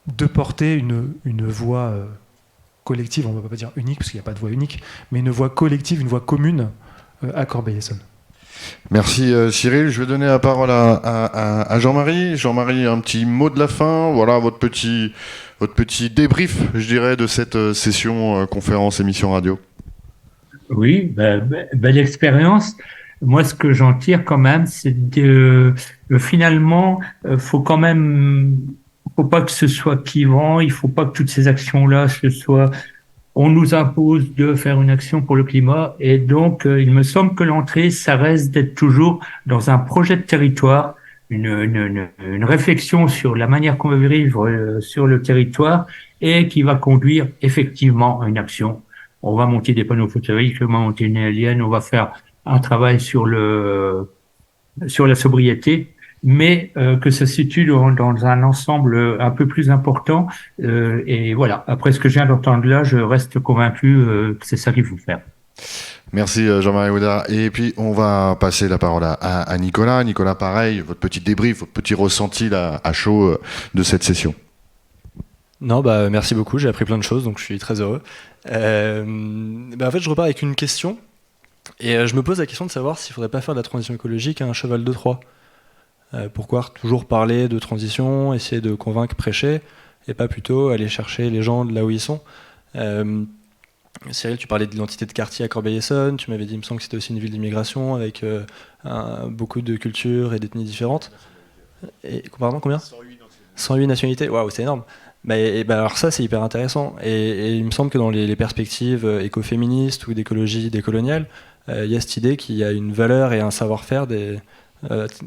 de porter une voix collective, on ne va pas dire unique, parce qu'il n'y a pas de voix unique, mais une voix collective, une voix commune à Corbeil-Essonnes. Merci Cyril. Je vais donner la parole à Jean-Marie. Jean-Marie, un petit mot de la fin. Voilà votre petit débrief, je dirais, de cette session conférence émission radio. Oui, belle expérience. Moi, ce que j'en tire quand même, c'est finalement, faut pas que ce soit clivant. Il faut pas que toutes ces actions-là on nous impose de faire une action pour le climat, et donc il me semble que l'entrée, ça reste d'être toujours dans un projet de territoire, une réflexion sur la manière qu'on veut vivre sur le territoire, et qui va conduire effectivement à une action. On va monter des panneaux photovoltaïques, on va monter une éolienne, on va faire un travail sur la sobriété, mais que ça se situe dans un ensemble un peu plus important. Et voilà, après ce que je viens d'entendre là, je reste convaincu que c'est ça qu'il faut faire. Merci Jean-Marie Oudard. Et puis on va passer la parole à Nicolas. Nicolas, pareil, votre petit débrief, votre petit ressenti là, à chaud de cette session. Non, merci beaucoup, j'ai appris plein de choses, donc je suis très heureux. En fait, je repars avec une question, et je me pose la question de savoir s'il ne faudrait pas faire de la transition écologique un cheval de Troie. Pourquoi toujours parler de transition, essayer de convaincre, prêcher, et pas plutôt aller chercher les gens de là où ils sont. Cyril, tu parlais de l'identité de quartier à Corbeil-Essonnes, tu m'avais dit, il me semble que c'était aussi une ville d'immigration avec beaucoup de cultures et d'ethnies différentes. Et, pardon, combien ? 108 nationalités, waouh, c'est énorme. Alors ça, c'est hyper intéressant. Et il me semble que dans les perspectives écoféministes ou d'écologie décoloniale, il y a cette idée qu'il y a une valeur et un savoir-faire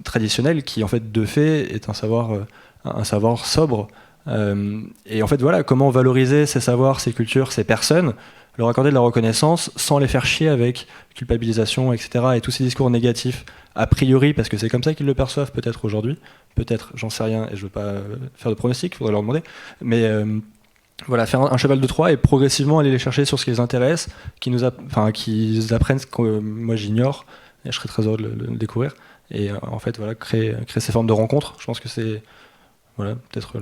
traditionnel qui, en fait, de fait, est un savoir sobre. Et en fait, voilà, comment valoriser ces savoirs, ces cultures, ces personnes, leur accorder de la reconnaissance sans les faire chier avec culpabilisation, etc. et tous ces discours négatifs, a priori, parce que c'est comme ça qu'ils le perçoivent peut-être aujourd'hui, peut-être, j'en sais rien, et je veux pas faire de pronostic, il faudrait leur demander, mais voilà, faire un cheval de Troie et progressivement aller les chercher sur ce qui les intéresse, qu'ils apprennent ce que moi j'ignore, et je serais très heureux de le découvrir, et en fait, voilà, créer ces formes de rencontres, je pense que c'est, voilà, peut-être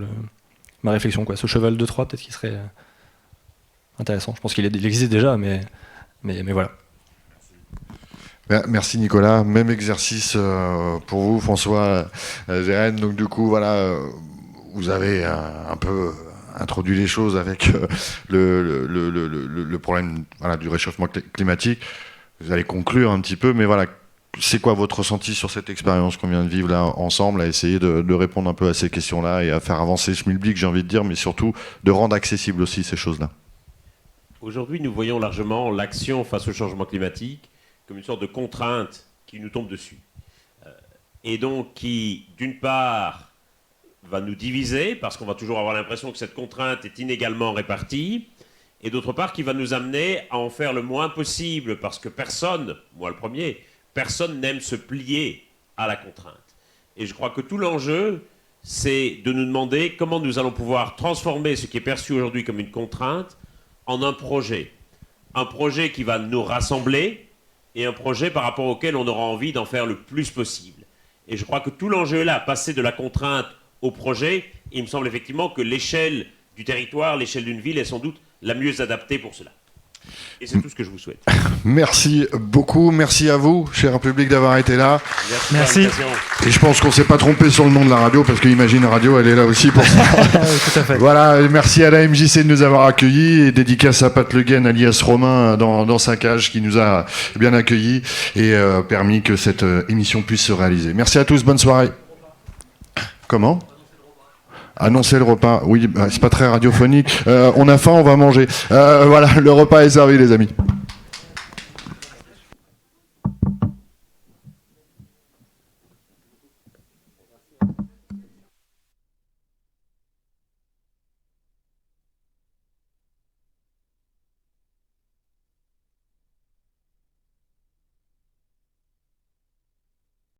ma réflexion, quoi. Ce cheval de Troie, peut-être qu'il serait intéressant. Je pense qu'il existe déjà, mais voilà. Merci Nicolas. Même exercice pour vous, François Gérène. Donc du coup, voilà, vous avez un peu introduit les choses avec le problème du réchauffement climatique. Vous allez conclure un petit peu, mais voilà, c'est quoi votre ressenti sur cette expérience qu'on vient de vivre là ensemble, à essayer de répondre un peu à ces questions-là et à faire avancer le schmilblick, j'ai envie de dire, mais surtout de rendre accessibles aussi ces choses-là. Aujourd'hui, nous voyons largement l'action face au changement climatique comme une sorte de contrainte qui nous tombe dessus. Et donc qui, d'une part, va nous diviser, parce qu'on va toujours avoir l'impression que cette contrainte est inégalement répartie, et d'autre part, qui va nous amener à en faire le moins possible, parce que personne, moi le premier, personne n'aime se plier à la contrainte. Et je crois que tout l'enjeu, c'est de nous demander comment nous allons pouvoir transformer ce qui est perçu aujourd'hui comme une contrainte en un projet. Un projet qui va nous rassembler et un projet par rapport auquel on aura envie d'en faire le plus possible. Et je crois que tout l'enjeu est là, passer de la contrainte au projet. Il me semble effectivement que l'échelle du territoire, l'échelle d'une ville est sans doute la mieux adaptée pour cela. Et c'est tout ce que je vous souhaite. Merci beaucoup, merci à vous, cher public, d'avoir été là. Merci. Et je pense qu'on s'est pas trompé sur le nom de la radio, parce que Imagine Radio, elle est là aussi pour ça. Tout à fait. Voilà, et merci à la MJC de nous avoir accueillis, et dédicace à Pat Le Guen, alias Romain, dans sa cage, qui nous a bien accueillis et permis que cette émission puisse se réaliser. Merci à tous, bonne soirée. Comment ? Annoncer le repas, oui, c'est pas très radiophonique. On a faim, on va manger. Voilà, le repas est servi, les amis.